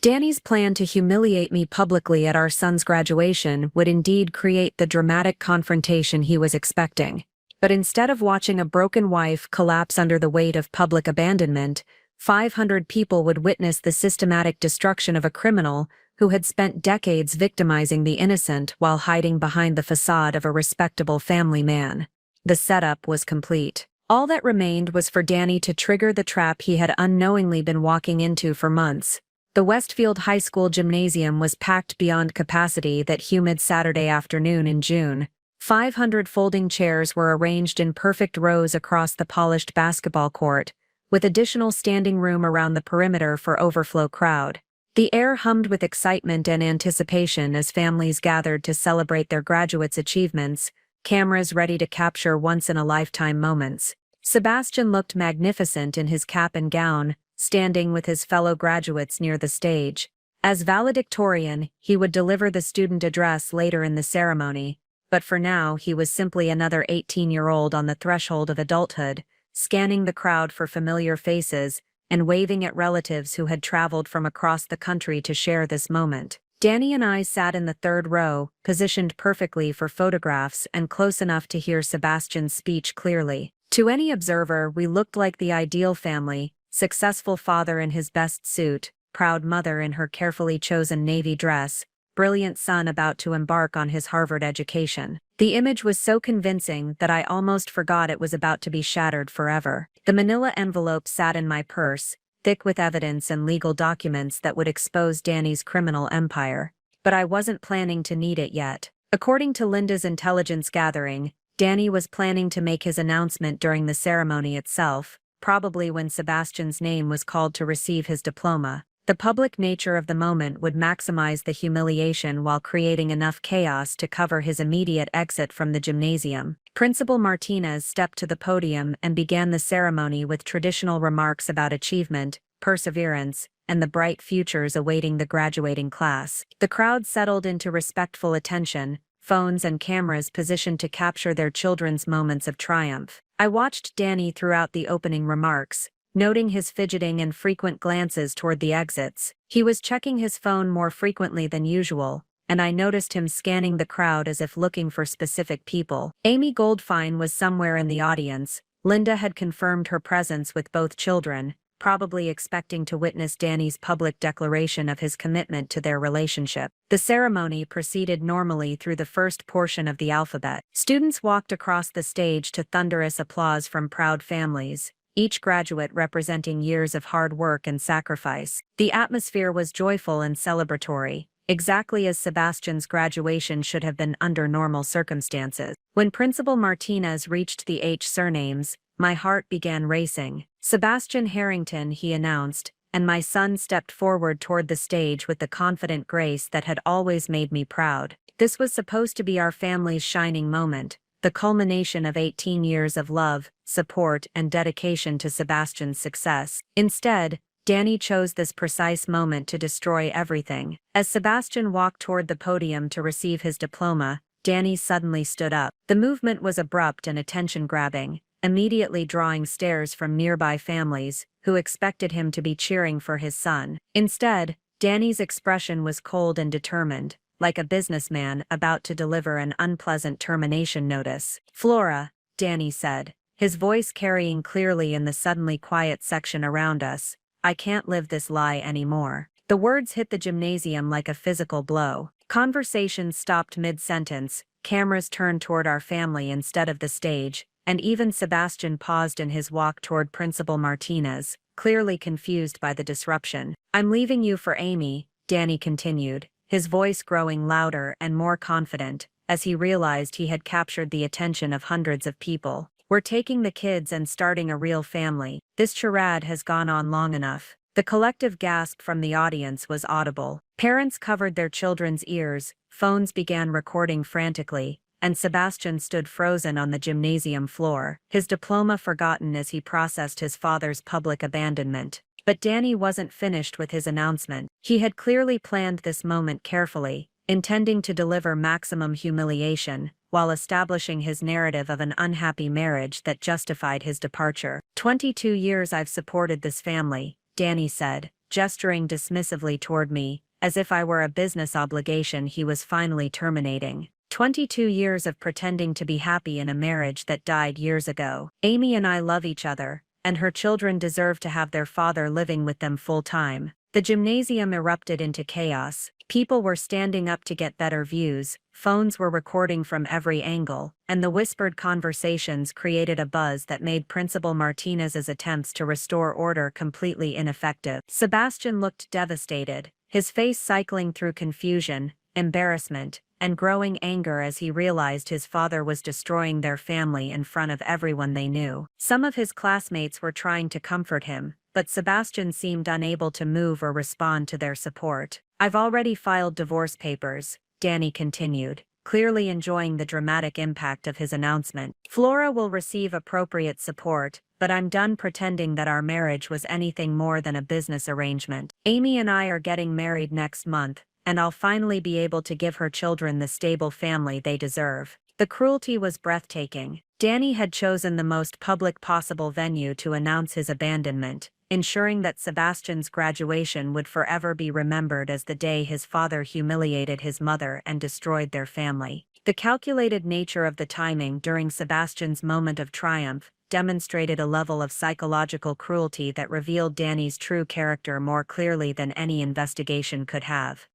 Danny's plan to humiliate me publicly at our son's graduation would indeed create the dramatic confrontation he was expecting. But instead of watching a broken wife collapse under the weight of public abandonment, 500 people would witness the systematic destruction of a criminal who had spent decades victimizing the innocent while hiding behind the facade of a respectable family man. The setup was complete. All that remained was for Danny to trigger the trap he had unknowingly been walking into for months. The Westfield High School gymnasium was packed beyond capacity that humid Saturday afternoon in June. 500 folding chairs were arranged in perfect rows across the polished basketball court, with additional standing room around the perimeter for overflow crowd. The air hummed with excitement and anticipation as families gathered to celebrate their graduates' achievements, cameras ready to capture once-in-a-lifetime moments. Sebastian looked magnificent in his cap and gown, standing with his fellow graduates near the stage. As valedictorian, he would deliver the student address later in the ceremony, but for now he was simply another 18-year-old on the threshold of adulthood, scanning the crowd for familiar faces and waving at relatives who had traveled from across the country to share this moment. Danny and I sat in the third row, positioned perfectly for photographs and close enough to hear Sebastian's speech clearly. To any observer, we looked like the ideal family: successful father in his best suit, proud mother in her carefully chosen navy dress, brilliant son about to embark on his Harvard education. The image was so convincing that I almost forgot it was about to be shattered forever. The manila envelope sat in my purse, thick with evidence and legal documents that would expose Danny's criminal empire. But I wasn't planning to need it yet. According to Linda's intelligence gathering, Danny was planning to make his announcement during the ceremony itself, probably when Sebastian's name was called to receive his diploma. The public nature of the moment would maximize the humiliation while creating enough chaos to cover his immediate exit from the gymnasium. Principal Martinez stepped to the podium and began the ceremony with traditional remarks about achievement, perseverance, and the bright futures awaiting the graduating class. The crowd settled into respectful attention, phones and cameras positioned to capture their children's moments of triumph. I watched Danny throughout the opening remarks, noting his fidgeting and frequent glances toward the exits. He was checking his phone more frequently than usual, and I noticed him scanning the crowd as if looking for specific people. Amy Goldfine was somewhere in the audience. Linda had confirmed her presence with both children, probably expecting to witness Danny's public declaration of his commitment to their relationship. The ceremony proceeded normally through the first portion of the alphabet. Students walked across the stage to thunderous applause from proud families, each graduate representing years of hard work and sacrifice. The atmosphere was joyful and celebratory, exactly as Sebastian's graduation should have been under normal circumstances. When Principal Martinez reached the H surnames, my heart began racing. "Sebastian Harrington," he announced, and my son stepped forward toward the stage with the confident grace that had always made me proud. This was supposed to be our family's shining moment, the culmination of 18 years of love, support, and dedication to Sebastian's success. Instead, Danny chose this precise moment to destroy everything. As Sebastian walked toward the podium to receive his diploma, Danny suddenly stood up. The movement was abrupt and attention-grabbing, immediately drawing stares from nearby families, who expected him to be cheering for his son. Instead, Danny's expression was cold and determined, like a businessman about to deliver an unpleasant termination notice. "Flora," Danny said, his voice carrying clearly in the suddenly quiet section around us, "I can't live this lie anymore." The words hit the gymnasium like a physical blow. Conversation stopped mid-sentence, cameras turned toward our family instead of the stage, and even Sebastian paused in his walk toward Principal Martinez, clearly confused by the disruption. "I'm leaving you for Amy," Danny continued, his voice growing louder and more confident, as he realized he had captured the attention of hundreds of people. "We're taking the kids and starting a real family. This charade has gone on long enough." The collective gasp from the audience was audible. Parents covered their children's ears, phones began recording frantically, and Sebastian stood frozen on the gymnasium floor, his diploma forgotten as he processed his father's public abandonment. But Danny wasn't finished with his announcement. He had clearly planned this moment carefully, intending to deliver maximum humiliation, while establishing his narrative of an unhappy marriage that justified his departure. 22 years I've supported this family," Danny said, gesturing dismissively toward me, as if I were a business obligation he was finally terminating. 22 years of pretending to be happy in a marriage that died years ago. Amy and I love each other, and her children deserve to have their father living with them full-time. The gymnasium erupted into chaos. People were standing up to get better views, phones were recording from every angle, and the whispered conversations created a buzz that made Principal Martinez's attempts to restore order completely ineffective. Sebastian looked devastated, his face cycling through confusion, embarrassment, and growing anger as he realized his father was destroying their family in front of everyone they knew. Some of his classmates were trying to comfort him, but Sebastian seemed unable to move or respond to their support. "I've already filed divorce papers," Danny continued, clearly enjoying the dramatic impact of his announcement. Flora will receive appropriate support, but I'm done pretending that our marriage was anything more than a business arrangement. Amy and I are getting married next month, and I'll finally be able to give her children the stable family they deserve. The cruelty was breathtaking. Danny had chosen the most public possible venue to announce his abandonment, ensuring that Sebastian's graduation would forever be remembered as the day his father humiliated his mother and destroyed their family. The calculated nature of the timing during Sebastian's moment of triumph demonstrated a level of psychological cruelty that revealed Danny's true character more clearly than any investigation could have.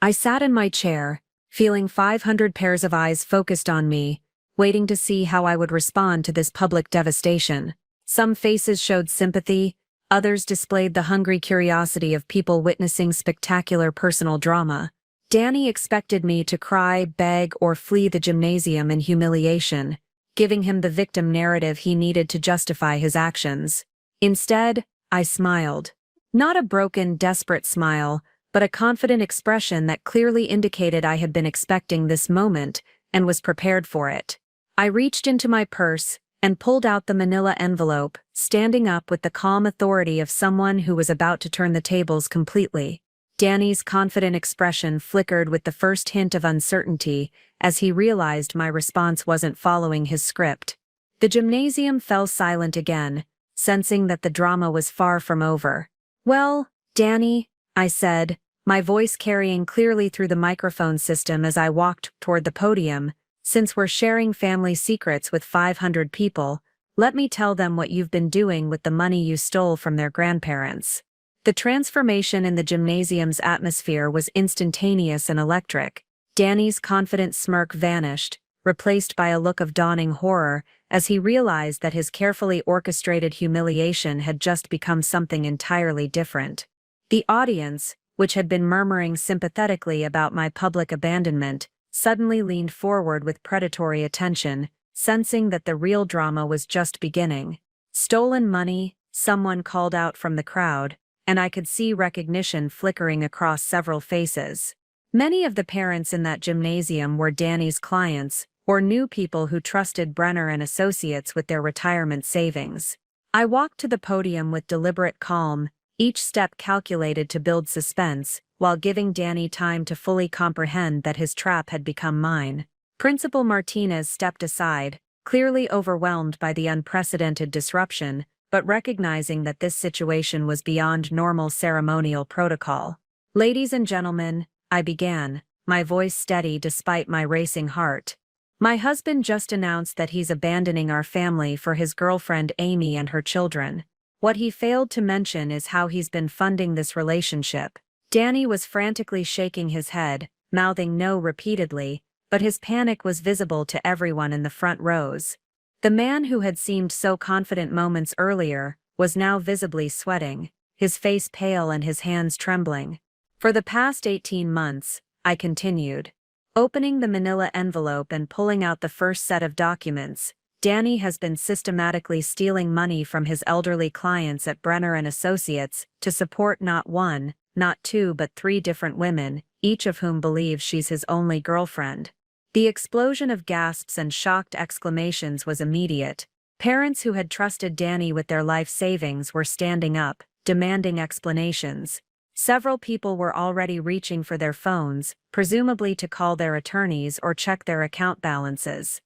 I sat in my chair, feeling 500 pairs of eyes focused on me, waiting to see how I would respond to this public devastation. Some faces showed sympathy, others displayed the hungry curiosity of people witnessing spectacular personal drama. Danny expected me to cry, beg, or flee the gymnasium in humiliation, giving him the victim narrative he needed to justify his actions. Instead, I smiled. Not a broken, desperate smile, but a confident expression that clearly indicated I had been expecting this moment and was prepared for it. I reached into my purse and pulled out the manila envelope, standing up with the calm authority of someone who was about to turn the tables completely. Danny's confident expression flickered with the first hint of uncertainty as he realized my response wasn't following his script. The gymnasium fell silent again, sensing that the drama was far from over. "Well, Danny," I said, my voice carrying clearly through the microphone system as I walked toward the podium, "since we're sharing family secrets with 500 people, let me tell them what you've been doing with the money you stole from their grandparents." The transformation in the gymnasium's atmosphere was instantaneous and electric. Danny's confident smirk vanished, replaced by a look of dawning horror as he realized that his carefully orchestrated humiliation had just become something entirely different. The audience, which had been murmuring sympathetically about my public abandonment, suddenly leaned forward with predatory attention, sensing that the real drama was just beginning. "Stolen money," someone called out from the crowd, and I could see recognition flickering across several faces. Many of the parents in that gymnasium were Danny's clients, or new people who trusted Brenner and Associates with their retirement savings. I walked to the podium with deliberate calm, each step calculated to build suspense, while giving Danny time to fully comprehend that his trap had become mine. Principal Martinez stepped aside, clearly overwhelmed by the unprecedented disruption, but recognizing that this situation was beyond normal ceremonial protocol. "Ladies and gentlemen," I began, my voice steady despite my racing heart. "My husband just announced that he's abandoning our family for his girlfriend Amy and her children. What he failed to mention is how he's been funding this relationship." Danny was frantically shaking his head, mouthing no repeatedly, but his panic was visible to everyone in the front rows. The man who had seemed so confident moments earlier was now visibly sweating, his face pale and his hands trembling. "For the past 18 months, I continued, opening the manila envelope and pulling out the first set of documents, Danny has been systematically stealing money from his elderly clients at Brenner and Associates to support not one, not two but 3 different women, each of whom believes she's his only girlfriend." The explosion of gasps and shocked exclamations was immediate. Parents who had trusted Danny with their life savings were standing up, demanding explanations. Several people were already reaching for their phones, presumably to call their attorneys or check their account balances.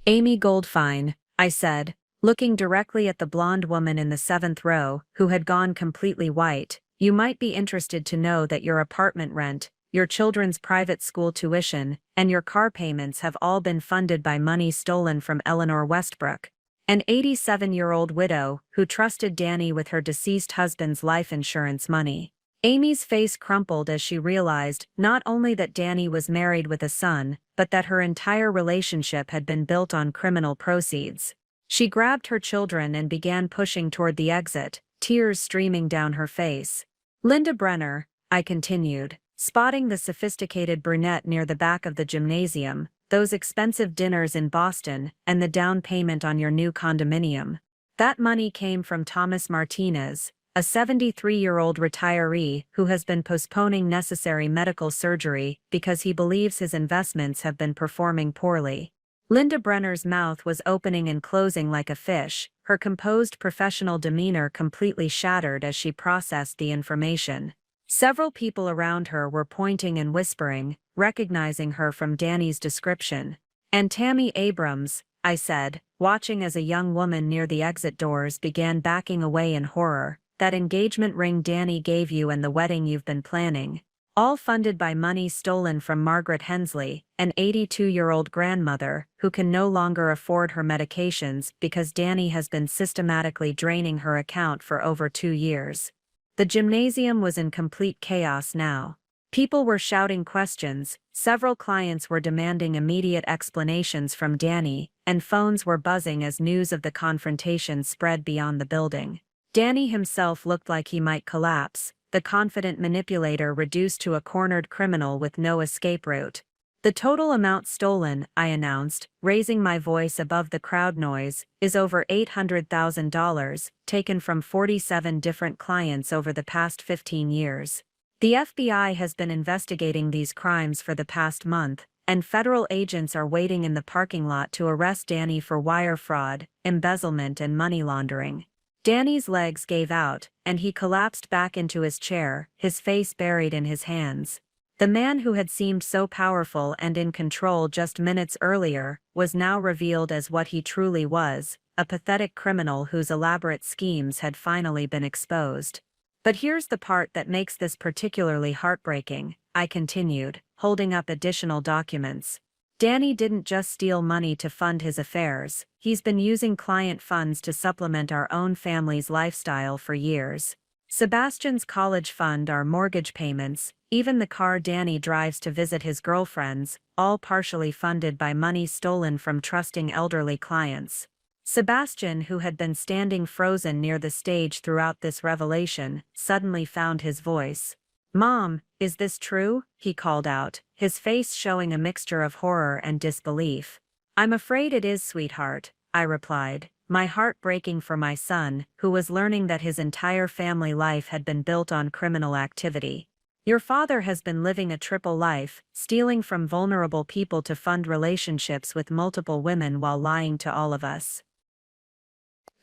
"Amy Goldfine," I said, looking directly at the blonde woman in the 7th row, who had gone completely white, "you might be interested to know that your apartment rent, your children's private school tuition, and your car payments have all been funded by money stolen from Eleanor Westbrook, an 87-year-old widow who trusted Danny with her deceased husband's life insurance money." Amy's face crumpled as she realized not only that Danny was married with a son, but that her entire relationship had been built on criminal proceeds. She grabbed her children and began pushing toward the exit, tears streaming down her face. "Linda Brenner," I continued, spotting the sophisticated brunette near the back of the gymnasium, "those expensive dinners in Boston, and the down payment on your new condominium. That money came from Thomas Martinez, a 73-year-old retiree who has been postponing necessary medical surgery because he believes his investments have been performing poorly. Linda Brenner's mouth was opening and closing like a fish, her composed professional demeanor completely shattered as she processed the information. Several people around her were pointing and whispering, recognizing her from Danny's description. "And Tammy Abrams," I said, watching as a young woman near the exit doors began backing away in horror. "That engagement ring Danny gave you and the wedding you've been planning. All funded by money stolen from Margaret Hensley, an 82-year-old grandmother who can no longer afford her medications because Danny has been systematically draining her account for over 2 years." The gymnasium was in complete chaos now. People were shouting questions, several clients were demanding immediate explanations from Danny, and phones were buzzing as news of the confrontation spread beyond the building. Danny himself looked like he might collapse, the confident manipulator reduced to a cornered criminal with no escape route. "The total amount stolen," I announced, raising my voice above the crowd noise, "is over $800,000, taken from 47 different clients over the past 15 years. The FBI has been investigating these crimes for the past month, and federal agents are waiting in the parking lot to arrest Danny for wire fraud, embezzlement and money laundering." Danny's legs gave out, and he collapsed back into his chair, his face buried in his hands. The man who had seemed so powerful and in control just minutes earlier was now revealed as what he truly was, a pathetic criminal whose elaborate schemes had finally been exposed. "But here's the part that makes this particularly heartbreaking," I continued, holding up additional documents. "Danny didn't just steal money to fund his affairs, he's been using client funds to supplement our own family's lifestyle for years. Sebastian's college fund, our mortgage payments, even the car Danny drives to visit his girlfriends, all partially funded by money stolen from trusting elderly clients." Sebastian, who had been standing frozen near the stage throughout this revelation, suddenly found his voice. "Mom, is this true?" he called out, his face showing a mixture of horror and disbelief. "I'm afraid it is, sweetheart," I replied, my heart breaking for my son, who was learning that his entire family life had been built on criminal activity. "Your father has been living a triple life, stealing from vulnerable people to fund relationships with multiple women while lying to all of us."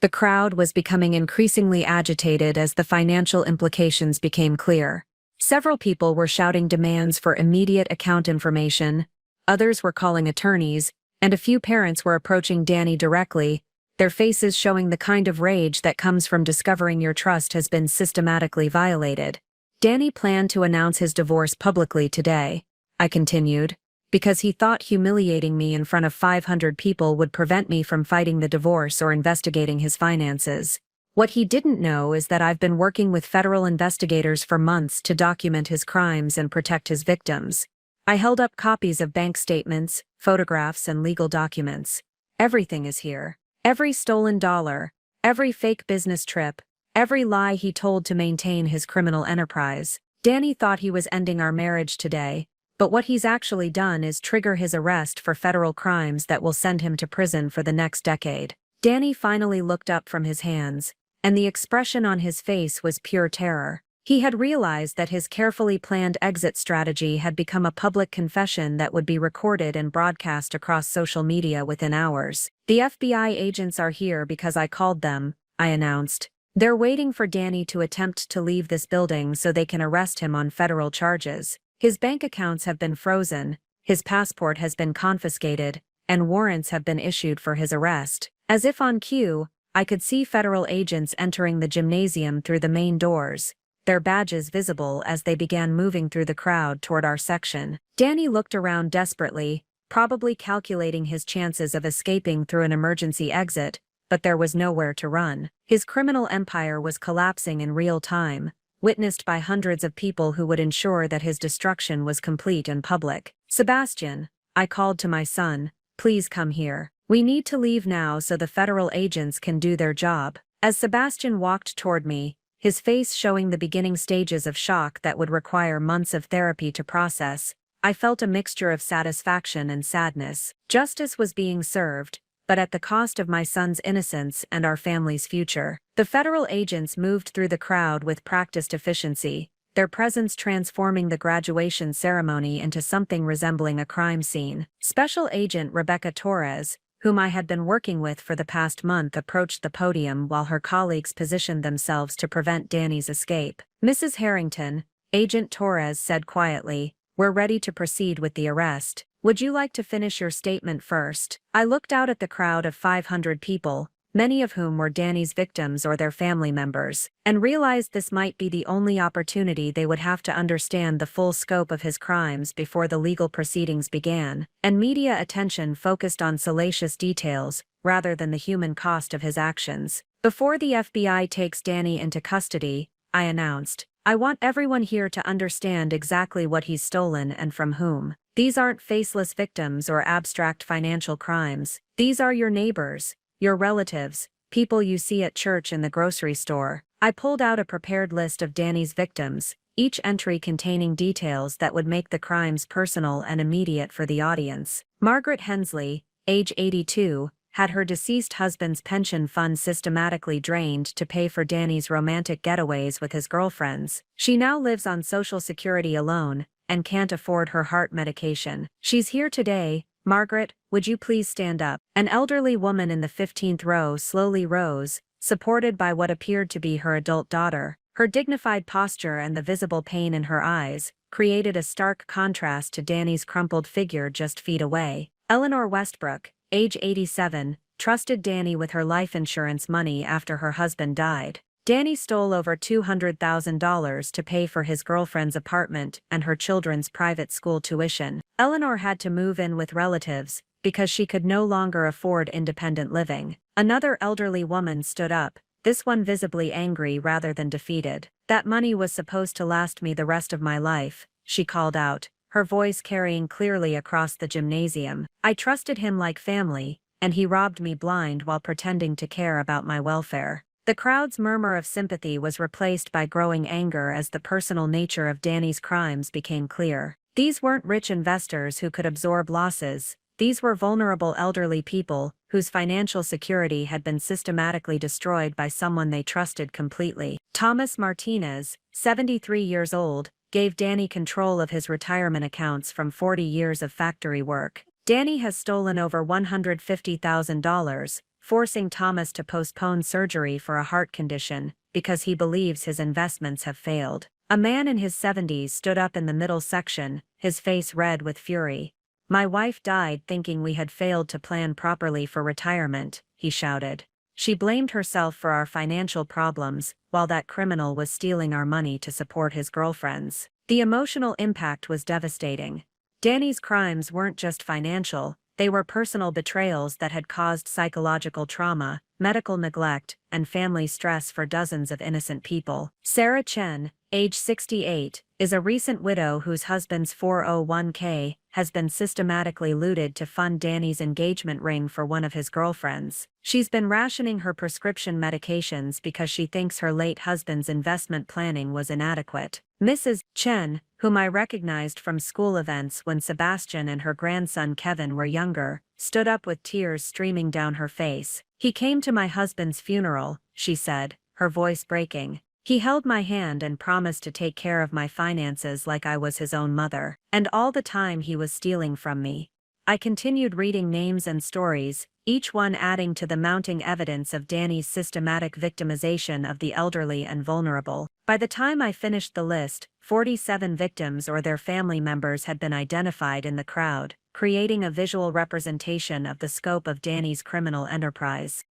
The crowd was becoming increasingly agitated as the financial implications became clear. Several people were shouting demands for immediate account information, others were calling attorneys, and a few parents were approaching Danny directly, their faces showing the kind of rage that comes from discovering your trust has been systematically violated. "Danny planned to announce his divorce publicly today," I continued, "because he thought humiliating me in front of 500 people would prevent me from fighting the divorce or investigating his finances. What he didn't know is that I've been working with federal investigators for months to document his crimes and protect his victims." I held up copies of bank statements, photographs, and legal documents. "Everything is here. Every stolen dollar, every fake business trip, every lie he told to maintain his criminal enterprise. Danny thought he was ending our marriage today, but what he's actually done is trigger his arrest for federal crimes that will send him to prison for the next decade." Danny finally looked up from his hands, and the expression on his face was pure terror. He had realized that his carefully planned exit strategy had become a public confession that would be recorded and broadcast across social media within hours. "The FBI agents are here because I called them," I announced. "They're waiting for Danny to attempt to leave this building so they can arrest him on federal charges. His bank accounts have been frozen, his passport has been confiscated, and warrants have been issued for his arrest." As if on cue, I could see federal agents entering the gymnasium through the main doors, their badges visible as they began moving through the crowd toward our section. Danny looked around desperately, probably calculating his chances of escaping through an emergency exit, but there was nowhere to run. His criminal empire was collapsing in real time, witnessed by hundreds of people who would ensure that his destruction was complete and public. "Sebastian," I called to my son, "please come here. We need to leave now so the federal agents can do their job." As Sebastian walked toward me, his face showing the beginning stages of shock that would require months of therapy to process, I felt a mixture of satisfaction and sadness. Justice was being served, but at the cost of my son's innocence and our family's future. The federal agents moved through the crowd with practiced efficiency, their presence transforming the graduation ceremony into something resembling a crime scene. Special Agent Rebecca Torres, whom I had been working with for the past month, approached the podium while her colleagues positioned themselves to prevent Danny's escape. "Mrs. Harrington," Agent Torres said quietly, "we're ready to proceed with the arrest. Would you like to finish your statement first?" I looked out at the crowd of 500 people, many of whom were Danny's victims or their family members, and realized this might be the only opportunity they would have to understand the full scope of his crimes before the legal proceedings began, and media attention focused on salacious details, rather than the human cost of his actions. "Before the FBI takes Danny into custody," I announced, "I want everyone here to understand exactly what he's stolen and from whom. These aren't faceless victims or abstract financial crimes. These are your neighbors, your relatives, people you see at church and the grocery store." I pulled out a prepared list of Danny's victims, each entry containing details that would make the crimes personal and immediate for the audience. Margaret Hensley, age 82, had her deceased husband's pension fund systematically drained to pay for Danny's romantic getaways with his girlfriends. She now lives on Social Security alone and can't afford her heart medication. "She's here today. Margaret, would you please stand up?" An elderly woman in the 15th row slowly rose, supported by what appeared to be her adult daughter. Her dignified posture and the visible pain in her eyes created a stark contrast to Danny's crumpled figure just feet away. Eleanor Westbrook, age 87, trusted Danny with her life insurance money after her husband died. Danny stole over $200,000 to pay for his girlfriend's apartment and her children's private school tuition. Eleanor had to move in with relatives because she could no longer afford independent living. Another elderly woman stood up, this one visibly angry rather than defeated. "That money was supposed to last me the rest of my life," she called out, her voice carrying clearly across the gymnasium. "I trusted him like family, and he robbed me blind while pretending to care about my welfare." The crowd's murmur of sympathy was replaced by growing anger as the personal nature of Danny's crimes became clear. These weren't rich investors who could absorb losses. These were vulnerable elderly people whose financial security had been systematically destroyed by someone they trusted completely. Thomas Martinez, 73 years old, gave Danny control of his retirement accounts from 40 years of factory work. Danny has stolen over $150,000, forcing Thomas to postpone surgery for a heart condition because he believes his investments have failed. A man in his 70s stood up in the middle section, his face red with fury. "My wife died thinking we had failed to plan properly for retirement," he shouted. "She blamed herself for our financial problems, while that criminal was stealing our money to support his girlfriends." The emotional impact was devastating. Danny's crimes weren't just financial, they were personal betrayals that had caused psychological trauma, medical neglect, and family stress for dozens of innocent people. Sarah Chen, age 68, is a recent widow whose husband's 401k has been systematically looted to fund Danny's engagement ring for one of his girlfriends. She's been rationing her prescription medications because she thinks her late husband's investment planning was inadequate. Mrs. Chen, whom I recognized from school events when Sebastian and her grandson Kevin were younger, stood up with tears streaming down her face. "He came to my husband's funeral," she said, her voice breaking. "He held my hand and promised to take care of my finances like I was his own mother. And all the time he was stealing from me." I continued reading names and stories, each one adding to the mounting evidence of Danny's systematic victimization of the elderly and vulnerable. By the time I finished the list, 47 victims or their family members had been identified in the crowd, creating a visual representation of the scope of Danny's criminal enterprise.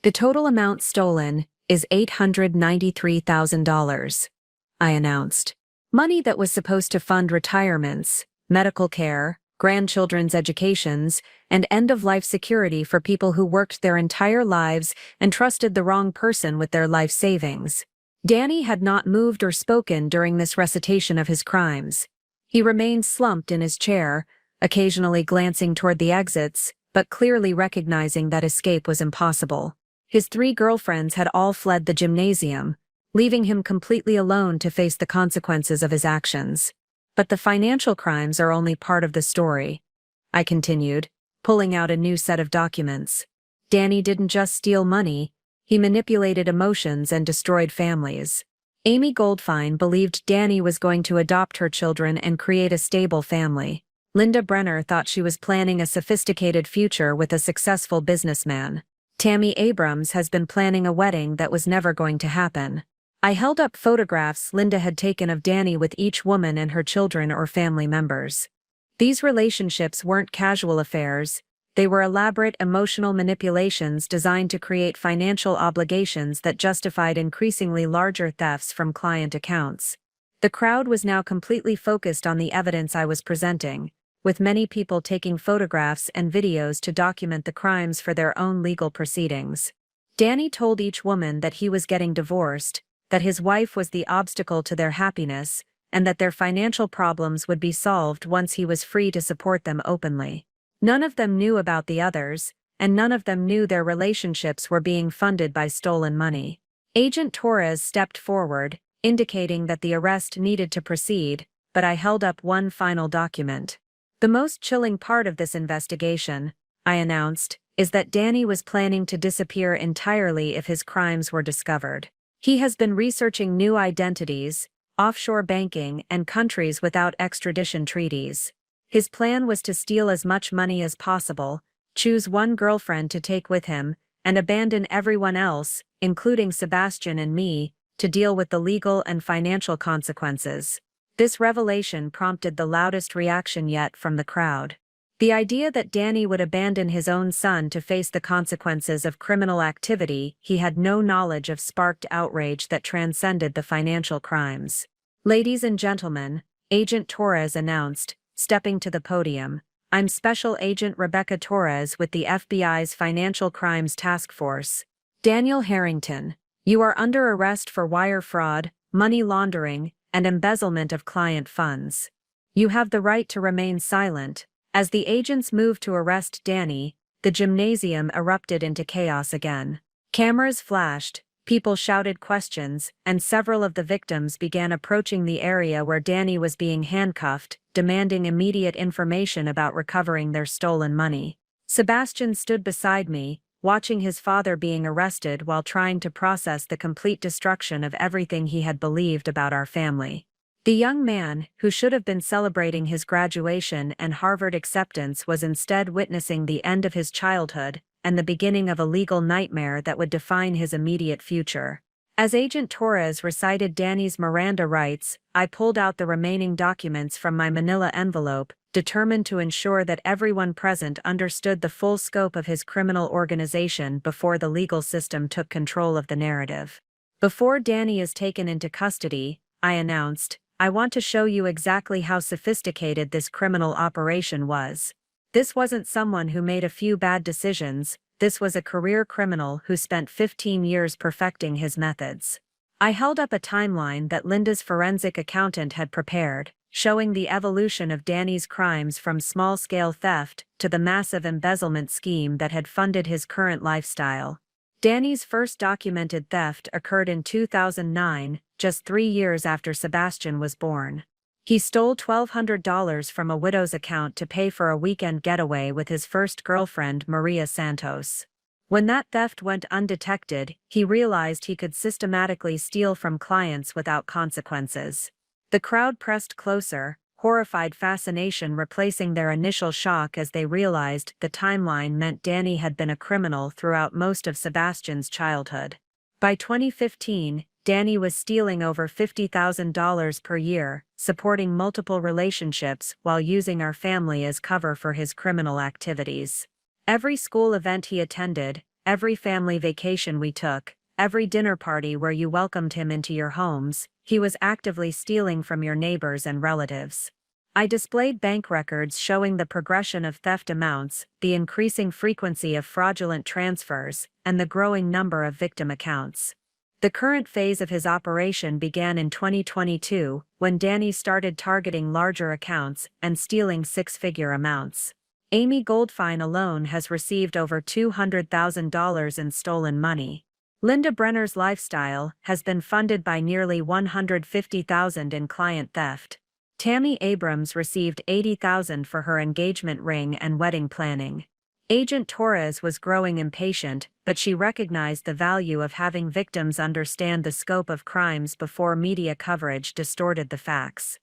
"The total amount stolen is $893,000, I announced. "Money that was supposed to fund retirements, medical care, grandchildren's educations, and end-of-life security for people who worked their entire lives and trusted the wrong person with their life savings." Danny had not moved or spoken during this recitation of his crimes. He remained slumped in his chair, occasionally glancing toward the exits, but clearly recognizing that escape was impossible. His 3 girlfriends had all fled the gymnasium, leaving him completely alone to face the consequences of his actions. "But the financial crimes are only part of the story," I continued. pulling out a new set of documents. Danny didn't just steal money, he manipulated emotions and destroyed families. Amy Goldfein believed Danny was going to adopt her children and create a stable family. Linda Brenner thought she was planning a sophisticated future with a successful businessman. Tammy Abrams has been planning a wedding that was never going to happen. I held up photographs Linda had taken of Danny with each woman and her children or family members. These relationships weren't casual affairs, they were elaborate emotional manipulations designed to create financial obligations that justified increasingly larger thefts from client accounts. The crowd was now completely focused on the evidence I was presenting, with many people taking photographs and videos to document the crimes for their own legal proceedings. Danny told each woman that he was getting divorced, that his wife was the obstacle to their happiness, and that their financial problems would be solved once he was free to support them openly. None of them knew about the others, and none of them knew their relationships were being funded by stolen money. Agent Torres stepped forward, indicating that the arrest needed to proceed, but I held up one final document. The most chilling part of this investigation, I announced, is that Danny was planning to disappear entirely if his crimes were discovered. He has been researching new identities, offshore banking, and countries without extradition treaties. His plan was to steal as much money as possible, choose one girlfriend to take with him, and abandon everyone else, including Sebastian and me, to deal with the legal and financial consequences. This revelation prompted the loudest reaction yet from the crowd. The idea that Danny would abandon his own son to face the consequences of criminal activity he had no knowledge of sparked outrage that transcended the financial crimes. "Ladies and gentlemen," Agent Torres announced, stepping to the podium, "I'm Special Agent Rebecca Torres with the FBI's Financial Crimes Task Force. Daniel Harrington, you are under arrest for wire fraud, money laundering, and embezzlement of client funds. You have the right to remain silent." As the agents moved to arrest Danny, the gymnasium erupted into chaos again. Cameras flashed, people shouted questions, and several of the victims began approaching the area where Danny was being handcuffed, demanding immediate information about recovering their stolen money. Sebastian stood beside me, watching his father being arrested while trying to process the complete destruction of everything he had believed about our family. The young man, who should have been celebrating his graduation and Harvard acceptance, was instead witnessing the end of his childhood and the beginning of a legal nightmare that would define his immediate future. As Agent Torres recited Danny's Miranda rights, I pulled out the remaining documents from my manila envelope, determined to ensure that everyone present understood the full scope of his criminal organization before the legal system took control of the narrative. "Before Danny is taken into custody," I announced, "I want to show you exactly how sophisticated this criminal operation was. This wasn't someone who made a few bad decisions, this was a career criminal who spent 15 years perfecting his methods." I held up a timeline that Linda's forensic accountant had prepared, showing the evolution of Danny's crimes from small-scale theft to the massive embezzlement scheme that had funded his current lifestyle. Danny's first documented theft occurred in 2009, just 3 years after Sebastian was born. He stole $1,200 from a widow's account to pay for a weekend getaway with his first girlfriend, Maria Santos. When that theft went undetected, he realized he could systematically steal from clients without consequences. The crowd pressed closer, horrified fascination replacing their initial shock as they realized the timeline meant Danny had been a criminal throughout most of Sebastian's childhood. By 2015, Danny was stealing over $50,000 per year, supporting multiple relationships while using our family as cover for his criminal activities. Every school event he attended, every family vacation we took, every dinner party where you welcomed him into your homes, he was actively stealing from your neighbors and relatives. I displayed bank records showing the progression of theft amounts, the increasing frequency of fraudulent transfers, and the growing number of victim accounts. The current phase of his operation began in 2022, when Danny started targeting larger accounts and stealing six-figure amounts. Amy Goldfein alone has received over $200,000 in stolen money. Linda Brenner's lifestyle has been funded by nearly $150,000 in client theft. Tammy Abrams received $80,000 for her engagement ring and wedding planning. Agent Torres was growing impatient, but she recognized the value of having victims understand the scope of crimes before media coverage distorted the facts.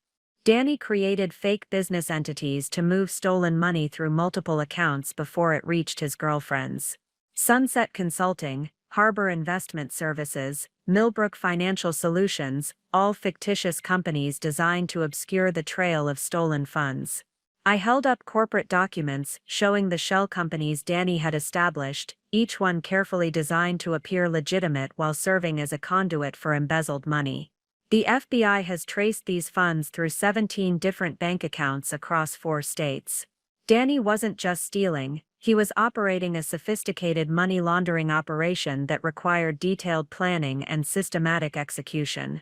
Danny created fake business entities to move stolen money through multiple accounts before it reached his girlfriends. Sunset Consulting, Harbor Investment Services, Millbrook Financial Solutions, all fictitious companies designed to obscure the trail of stolen funds. I held up corporate documents showing the shell companies Danny had established, each one carefully designed to appear legitimate while serving as a conduit for embezzled money. The FBI has traced these funds through 17 different bank accounts across 4 states. Danny wasn't just stealing, he was operating a sophisticated money laundering operation that required detailed planning and systematic execution.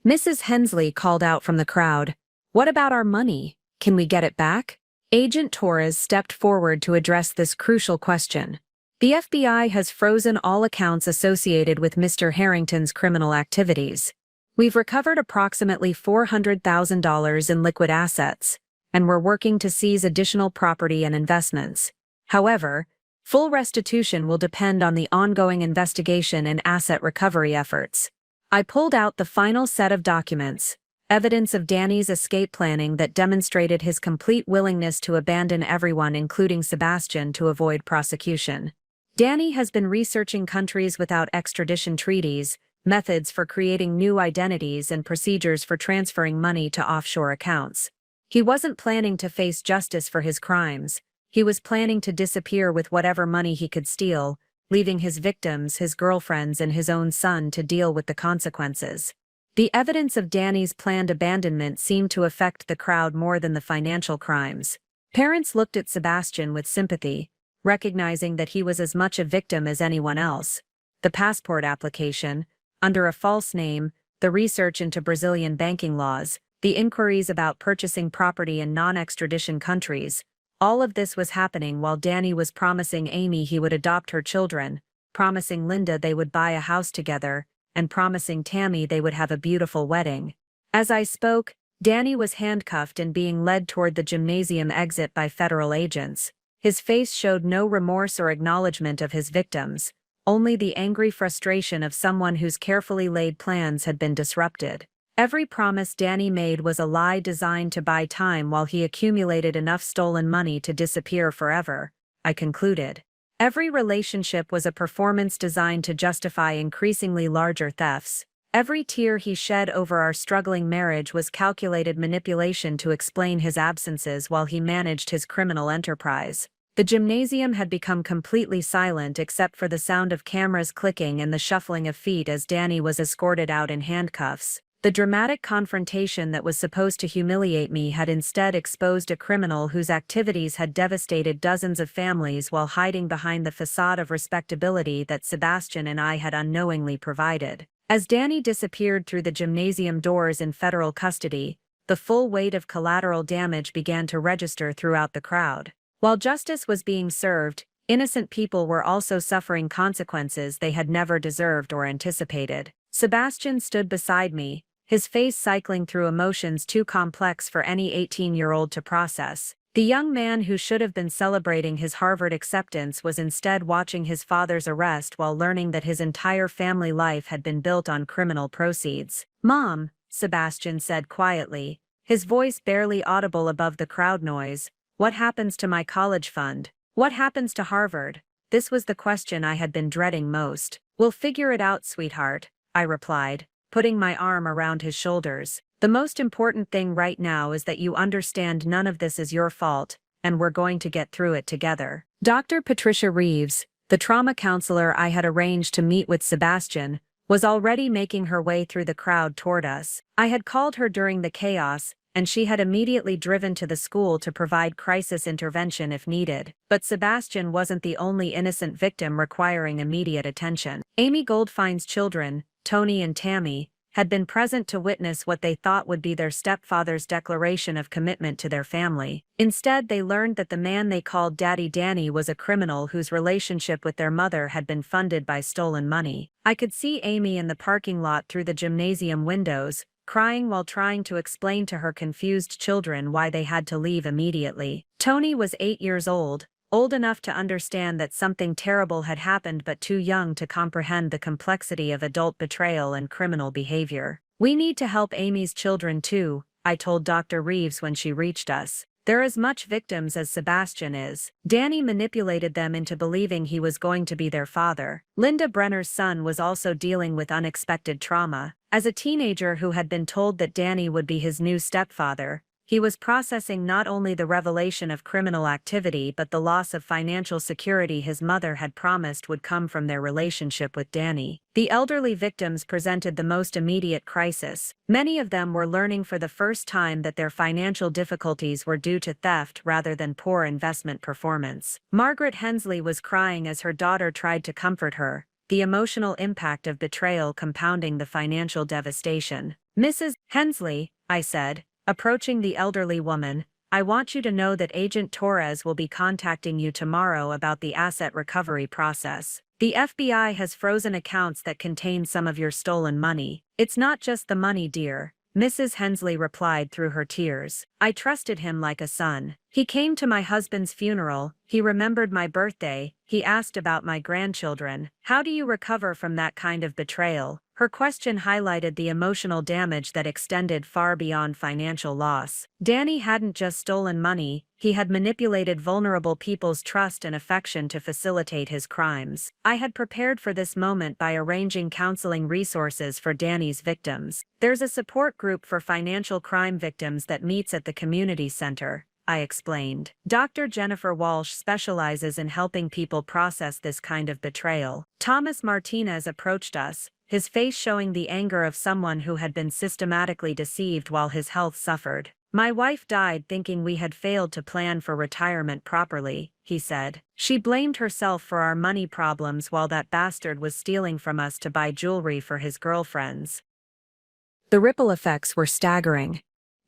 Mrs. Hensley called out from the crowd, "What about our money? Can we get it back?" Agent Torres stepped forward to address this crucial question. The FBI has frozen all accounts associated with Mr. Harrington's criminal activities. We've recovered approximately $400,000 in liquid assets, and we're working to seize additional property and investments. However, full restitution will depend on the ongoing investigation and asset recovery efforts. I pulled out the final set of documents, evidence of Danny's escape planning that demonstrated his complete willingness to abandon everyone, including Sebastian, to avoid prosecution. Danny has been researching countries without extradition treaties, methods for creating new identities, and procedures for transferring money to offshore accounts. He wasn't planning to face justice for his crimes. He was planning to disappear with whatever money he could steal, leaving his victims, his girlfriends, and his own son to deal with the consequences. The evidence of Danny's planned abandonment seemed to affect the crowd more than the financial crimes. Parents looked at Sebastian with sympathy, recognizing that he was as much a victim as anyone else. The passport application, under a false name, the research into Brazilian banking laws, the inquiries about purchasing property in non-extradition countries, all of this was happening while Danny was promising Amy he would adopt her children, promising Linda they would buy a house together, and promising Tammy they would have a beautiful wedding. As I spoke, Danny was handcuffed and being led toward the gymnasium exit by federal agents. His face showed no remorse or acknowledgement of his victims, only the angry frustration of someone whose carefully laid plans had been disrupted. Every promise Danny made was a lie designed to buy time while he accumulated enough stolen money to disappear forever, I concluded. Every relationship was a performance designed to justify increasingly larger thefts. Every tear he shed over our struggling marriage was calculated manipulation to explain his absences while he managed his criminal enterprise. The gymnasium had become completely silent except for the sound of cameras clicking and the shuffling of feet as Danny was escorted out in handcuffs. The dramatic confrontation that was supposed to humiliate me had instead exposed a criminal whose activities had devastated dozens of families while hiding behind the facade of respectability that Sebastian and I had unknowingly provided. As Danny disappeared through the gymnasium doors in federal custody, the full weight of collateral damage began to register throughout the crowd. While justice was being served, innocent people were also suffering consequences they had never deserved or anticipated. Sebastian stood beside me, his face cycling through emotions too complex for any 18-year-old to process. The young man who should have been celebrating his Harvard acceptance was instead watching his father's arrest while learning that his entire family life had been built on criminal proceeds. "Mom," Sebastian said quietly, his voice barely audible above the crowd noise, "what happens to my college fund? What happens to Harvard?" This was the question I had been dreading most. "We'll figure it out, sweetheart," I replied, putting my arm around his shoulders. "The most important thing right now is that you understand none of this is your fault, and we're going to get through it together." Dr. Patricia Reeves, the trauma counselor I had arranged to meet with Sebastian, was already making her way through the crowd toward us. I had called her during the chaos, and she had immediately driven to the school to provide crisis intervention if needed. But Sebastian wasn't the only innocent victim requiring immediate attention. Amy Goldfein's children, Tony and Tammy, had been present to witness what they thought would be their stepfather's declaration of commitment to their family. Instead, they learned that the man they called Daddy Danny was a criminal whose relationship with their mother had been funded by stolen money. I could see Amy in the parking lot through the gymnasium windows, crying while trying to explain to her confused children why they had to leave immediately. Tony was 8 years old, old enough to understand that something terrible had happened but too young to comprehend the complexity of adult betrayal and criminal behavior. "We need to help Amy's children too," I told Dr. Reeves when she reached us. "They're as much victims as Sebastian is. Danny manipulated them into believing he was going to be their father." Linda Brenner's son was also dealing with unexpected trauma. As a teenager who had been told that Danny would be his new stepfather, he was processing not only the revelation of criminal activity but the loss of financial security his mother had promised would come from their relationship with Danny. The elderly victims presented the most immediate crisis. Many of them were learning for the first time that their financial difficulties were due to theft rather than poor investment performance. Margaret Hensley was crying as her daughter tried to comfort her, the emotional impact of betrayal compounding the financial devastation. "Mrs. Hensley," I said, approaching the elderly woman, "I want you to know that Agent Torres will be contacting you tomorrow about the asset recovery process. The FBI has frozen accounts that contain some of your stolen money." "It's not just the money, dear," Mrs. Hensley replied through her tears. "I trusted him like a son. He came to my husband's funeral, he remembered my birthday, he asked about my grandchildren. How do you recover from that kind of betrayal?" Her question highlighted the emotional damage that extended far beyond financial loss. Danny hadn't just stolen money, he had manipulated vulnerable people's trust and affection to facilitate his crimes. I had prepared for this moment by arranging counseling resources for Danny's victims. "There's a support group for financial crime victims that meets at the community center," I explained. "Dr. Jennifer Walsh specializes in helping people process this kind of betrayal." Thomas Martinez approached us, his face showing the anger of someone who had been systematically deceived while his health suffered. "My wife died thinking we had failed to plan for retirement properly," he said. "She blamed herself for our money problems while that bastard was stealing from us to buy jewelry for his girlfriends." The ripple effects were staggering.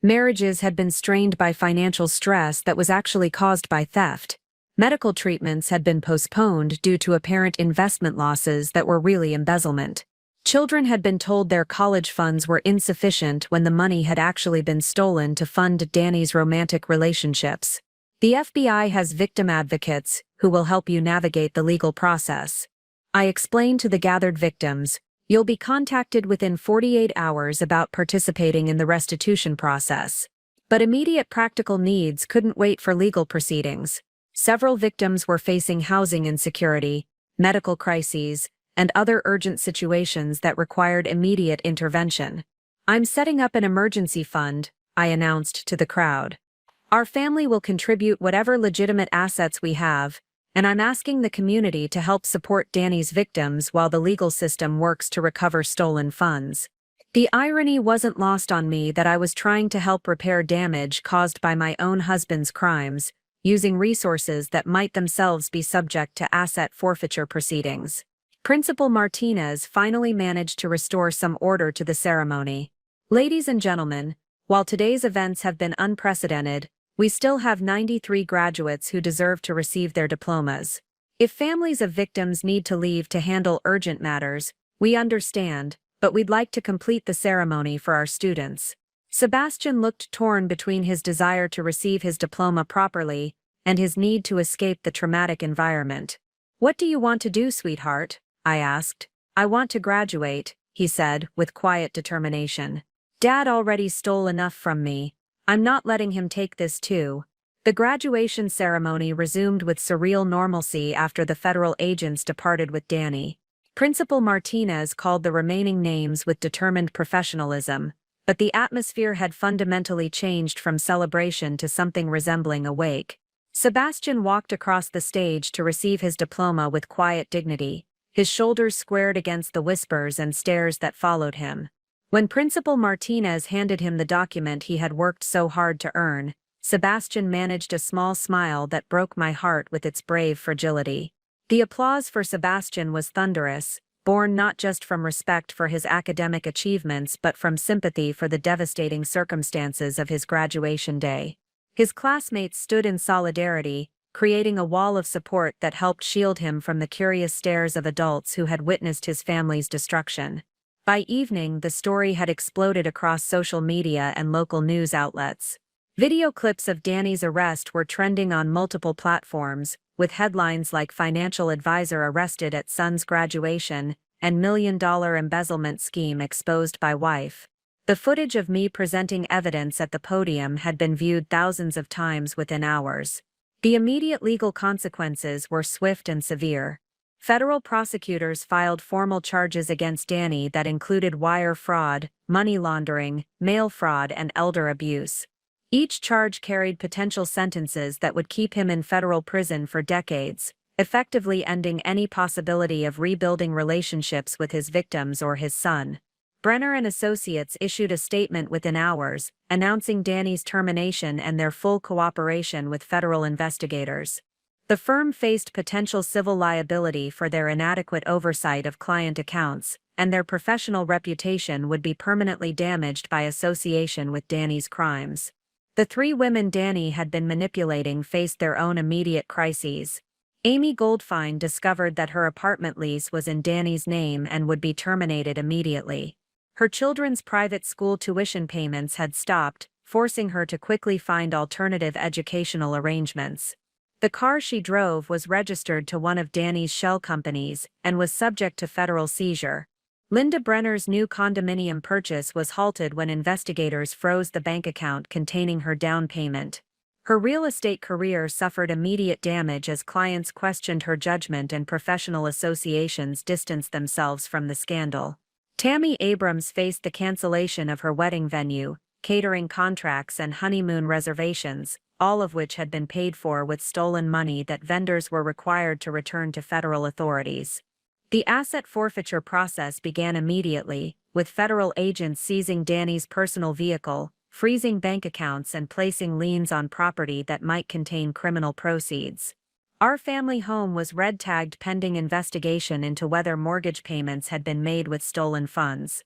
Marriages had been strained by financial stress that was actually caused by theft. Medical treatments had been postponed due to apparent investment losses that were really embezzlement. Children had been told their college funds were insufficient when the money had actually been stolen to fund Danny's romantic relationships. "The FBI has victim advocates who will help you navigate the legal process," I explained to the gathered victims. "You'll be contacted within 48 hours about participating in the restitution process." But immediate practical needs couldn't wait for legal proceedings. Several victims were facing housing insecurity, medical crises, and other urgent situations that required immediate intervention. "I'm setting up an emergency fund," I announced to the crowd. "Our family will contribute whatever legitimate assets we have, and I'm asking the community to help support Danny's victims while the legal system works to recover stolen funds." The irony wasn't lost on me that I was trying to help repair damage caused by my own husband's crimes, using resources that might themselves be subject to asset forfeiture proceedings. Principal Martinez finally managed to restore some order to the ceremony. "Ladies and gentlemen, while today's events have been unprecedented, we still have 93 graduates who deserve to receive their diplomas. If families of victims need to leave to handle urgent matters, we understand, but we'd like to complete the ceremony for our students." Sebastian looked torn between his desire to receive his diploma properly and his need to escape the traumatic environment. "What do you want to do, sweetheart?" I asked. "I want to graduate," he said, with quiet determination. "Dad already stole enough from me. I'm not letting him take this too." The graduation ceremony resumed with surreal normalcy after the federal agents departed with Danny. Principal Martinez called the remaining names with determined professionalism, but the atmosphere had fundamentally changed from celebration to something resembling a wake. Sebastian walked across the stage to receive his diploma with quiet dignity, his shoulders squared against the whispers and stares that followed him. When Principal Martinez handed him the document he had worked so hard to earn, Sebastian managed a small smile that broke my heart with its brave fragility. The applause for Sebastian was thunderous, born not just from respect for his academic achievements but from sympathy for the devastating circumstances of his graduation day. His classmates stood in solidarity, creating a wall of support that helped shield him from the curious stares of adults who had witnessed his family's destruction. By evening, the story had exploded across social media and local news outlets. Video clips of Danny's arrest were trending on multiple platforms, with headlines like "Financial Advisor Arrested at Son's Graduation" and "$1 Million Embezzlement Scheme Exposed by Wife." The footage of me presenting evidence at the podium had been viewed thousands of times within hours. The immediate legal consequences were swift and severe. Federal prosecutors filed formal charges against Danny that included wire fraud, money laundering, mail fraud, and elder abuse. Each charge carried potential sentences that would keep him in federal prison for decades, effectively ending any possibility of rebuilding relationships with his victims or his son. Brenner and Associates issued a statement within hours, announcing Danny's termination and their full cooperation with federal investigators. The firm faced potential civil liability for their inadequate oversight of client accounts, and their professional reputation would be permanently damaged by association with Danny's crimes. The three women Danny had been manipulating faced their own immediate crises. Amy Goldfine discovered that her apartment lease was in Danny's name and would be terminated immediately. Her children's private school tuition payments had stopped, forcing her to quickly find alternative educational arrangements. The car she drove was registered to one of Danny's shell companies and was subject to federal seizure. Linda Brenner's new condominium purchase was halted when investigators froze the bank account containing her down payment. Her real estate career suffered immediate damage as clients questioned her judgment and professional associations distanced themselves from the scandal. Tammy Abrams faced the cancellation of her wedding venue, catering contracts, and honeymoon reservations, all of which had been paid for with stolen money that vendors were required to return to federal authorities. The asset forfeiture process began immediately, with federal agents seizing Danny's personal vehicle, freezing bank accounts, and placing liens on property that might contain criminal proceeds. Our family home was red-tagged pending investigation into whether mortgage payments had been made with stolen funds.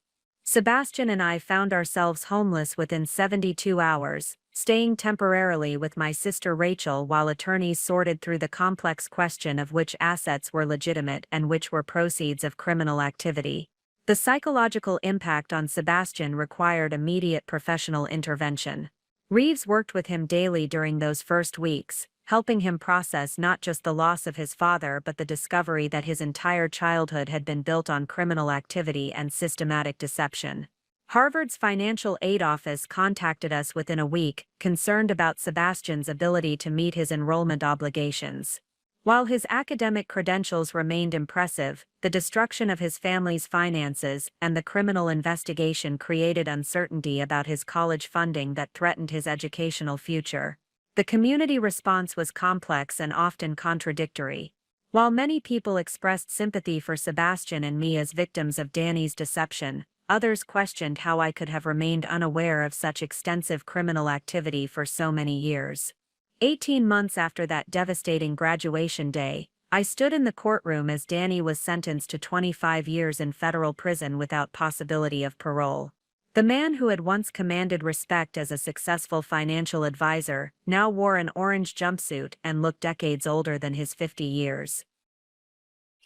Sebastian and I found ourselves homeless within 72 hours, staying temporarily with my sister Rachel while attorneys sorted through the complex question of which assets were legitimate and which were proceeds of criminal activity. The psychological impact on Sebastian required immediate professional intervention. Reeves worked with him daily during those first weeks, helping him process not just the loss of his father but the discovery that his entire childhood had been built on criminal activity and systematic deception. Harvard's financial aid office contacted us within a week, concerned about Sebastian's ability to meet his enrollment obligations. While his academic credentials remained impressive, the destruction of his family's finances and the criminal investigation created uncertainty about his college funding that threatened his educational future. The community response was complex and often contradictory. While many people expressed sympathy for Sebastian and me as victims of Danny's deception, others questioned how I could have remained unaware of such extensive criminal activity for so many years. 18 months after that devastating graduation day, I stood in the courtroom as Danny was sentenced to 25 years in federal prison without possibility of parole. The man who had once commanded respect as a successful financial advisor now wore an orange jumpsuit and looked decades older than his 50 years.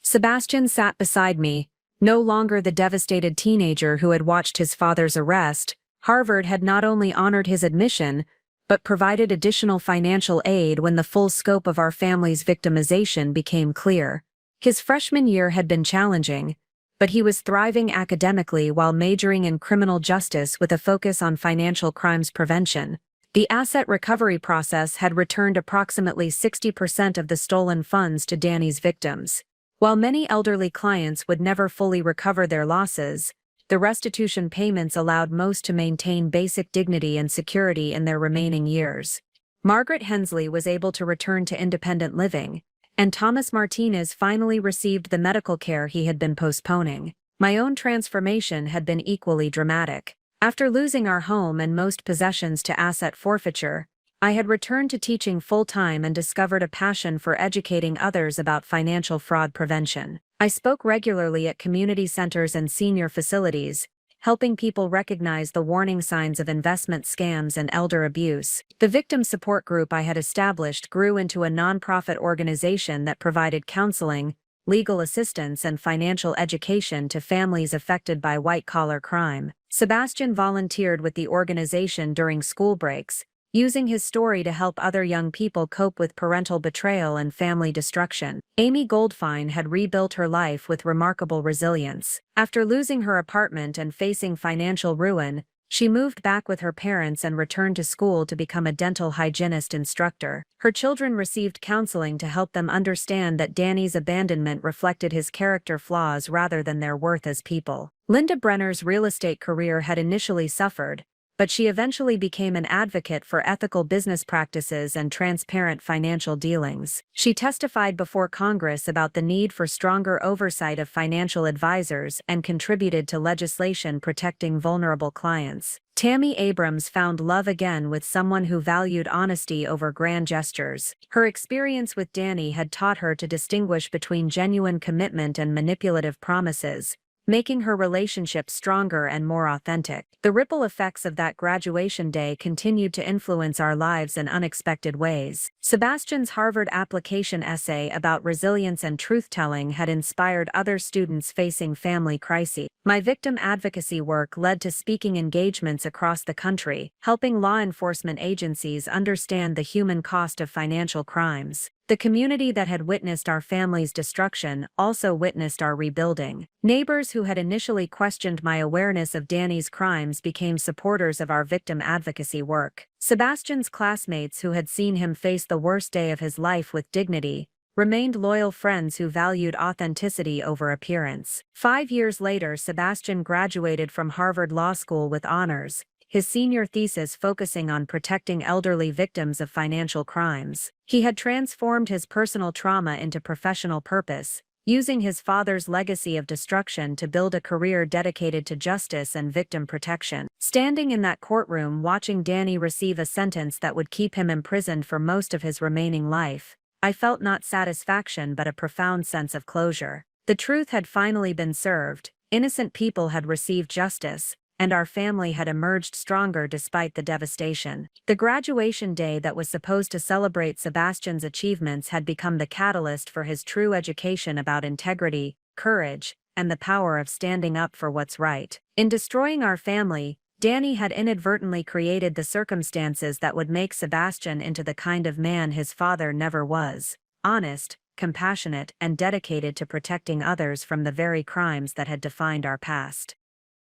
Sebastian sat beside me, no longer the devastated teenager who had watched his father's arrest. Harvard had not only honored his admission, but provided additional financial aid when the full scope of our family's victimization became clear. His freshman year had been challenging, but he was thriving academically while majoring in criminal justice with a focus on financial crimes prevention. The asset recovery process had returned approximately 60% of the stolen funds to Danny's victims. While many elderly clients would never fully recover their losses, the restitution payments allowed most to maintain basic dignity and security in their remaining years. Margaret Hensley was able to return to independent living, and Thomas Martinez finally received the medical care he had been postponing. My own transformation had been equally dramatic. After losing our home and most possessions to asset forfeiture, I had returned to teaching full-time and discovered a passion for educating others about financial fraud prevention. I spoke regularly at community centers and senior facilities, helping people recognize the warning signs of investment scams and elder abuse. The victim support group I had established grew into a nonprofit organization that provided counseling, legal assistance, and financial education to families affected by white-collar crime. Sebastian volunteered with the organization during school breaks, using his story to help other young people cope with parental betrayal and family destruction. Amy Goldfine had rebuilt her life with remarkable resilience. After losing her apartment and facing financial ruin, she moved back with her parents and returned to school to become a dental hygienist instructor. Her children received counseling to help them understand that Danny's abandonment reflected his character flaws rather than their worth as people. Linda Brenner's real estate career had initially suffered, but she eventually became an advocate for ethical business practices and transparent financial dealings. She testified before Congress about the need for stronger oversight of financial advisors and contributed to legislation protecting vulnerable clients. Tammy Abrams found love again with someone who valued honesty over grand gestures. Her experience with Danny had taught her to distinguish between genuine commitment and manipulative promises, making her relationship stronger and more authentic. The ripple effects of that graduation day continued to influence our lives in unexpected ways. Sebastian's Harvard application essay about resilience and truth-telling had inspired other students facing family crises. My victim advocacy work led to speaking engagements across the country, helping law enforcement agencies understand the human cost of financial crimes. The community that had witnessed our family's destruction also witnessed our rebuilding. Neighbors who had initially questioned my awareness of Danny's crimes became supporters of our victim advocacy work. Sebastian's classmates who had seen him face the worst day of his life with dignity remained loyal friends who valued authenticity over appearance. 5 years later, Sebastian graduated from Harvard Law School with honors, his senior thesis focusing on protecting elderly victims of financial crimes. He had transformed his personal trauma into professional purpose, using his father's legacy of destruction to build a career dedicated to justice and victim protection. Standing in that courtroom watching Danny receive a sentence that would keep him imprisoned for most of his remaining life, I felt not satisfaction but a profound sense of closure. The truth had finally been served, innocent people had received justice, and our family had emerged stronger despite the devastation. The graduation day that was supposed to celebrate Sebastian's achievements had become the catalyst for his true education about integrity, courage, and the power of standing up for what's right. In destroying our family, Danny had inadvertently created the circumstances that would make Sebastian into the kind of man his father never was: honest, compassionate, and dedicated to protecting others from the very crimes that had defined our past.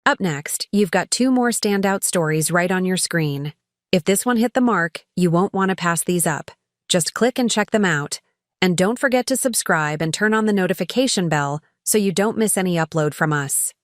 Up next, you've got 2 more standout stories right on your screen. If this one hit the mark, you won't want to pass these up. Just click and check them out. And don't forget to subscribe and turn on the notification bell so you don't miss any upload from us.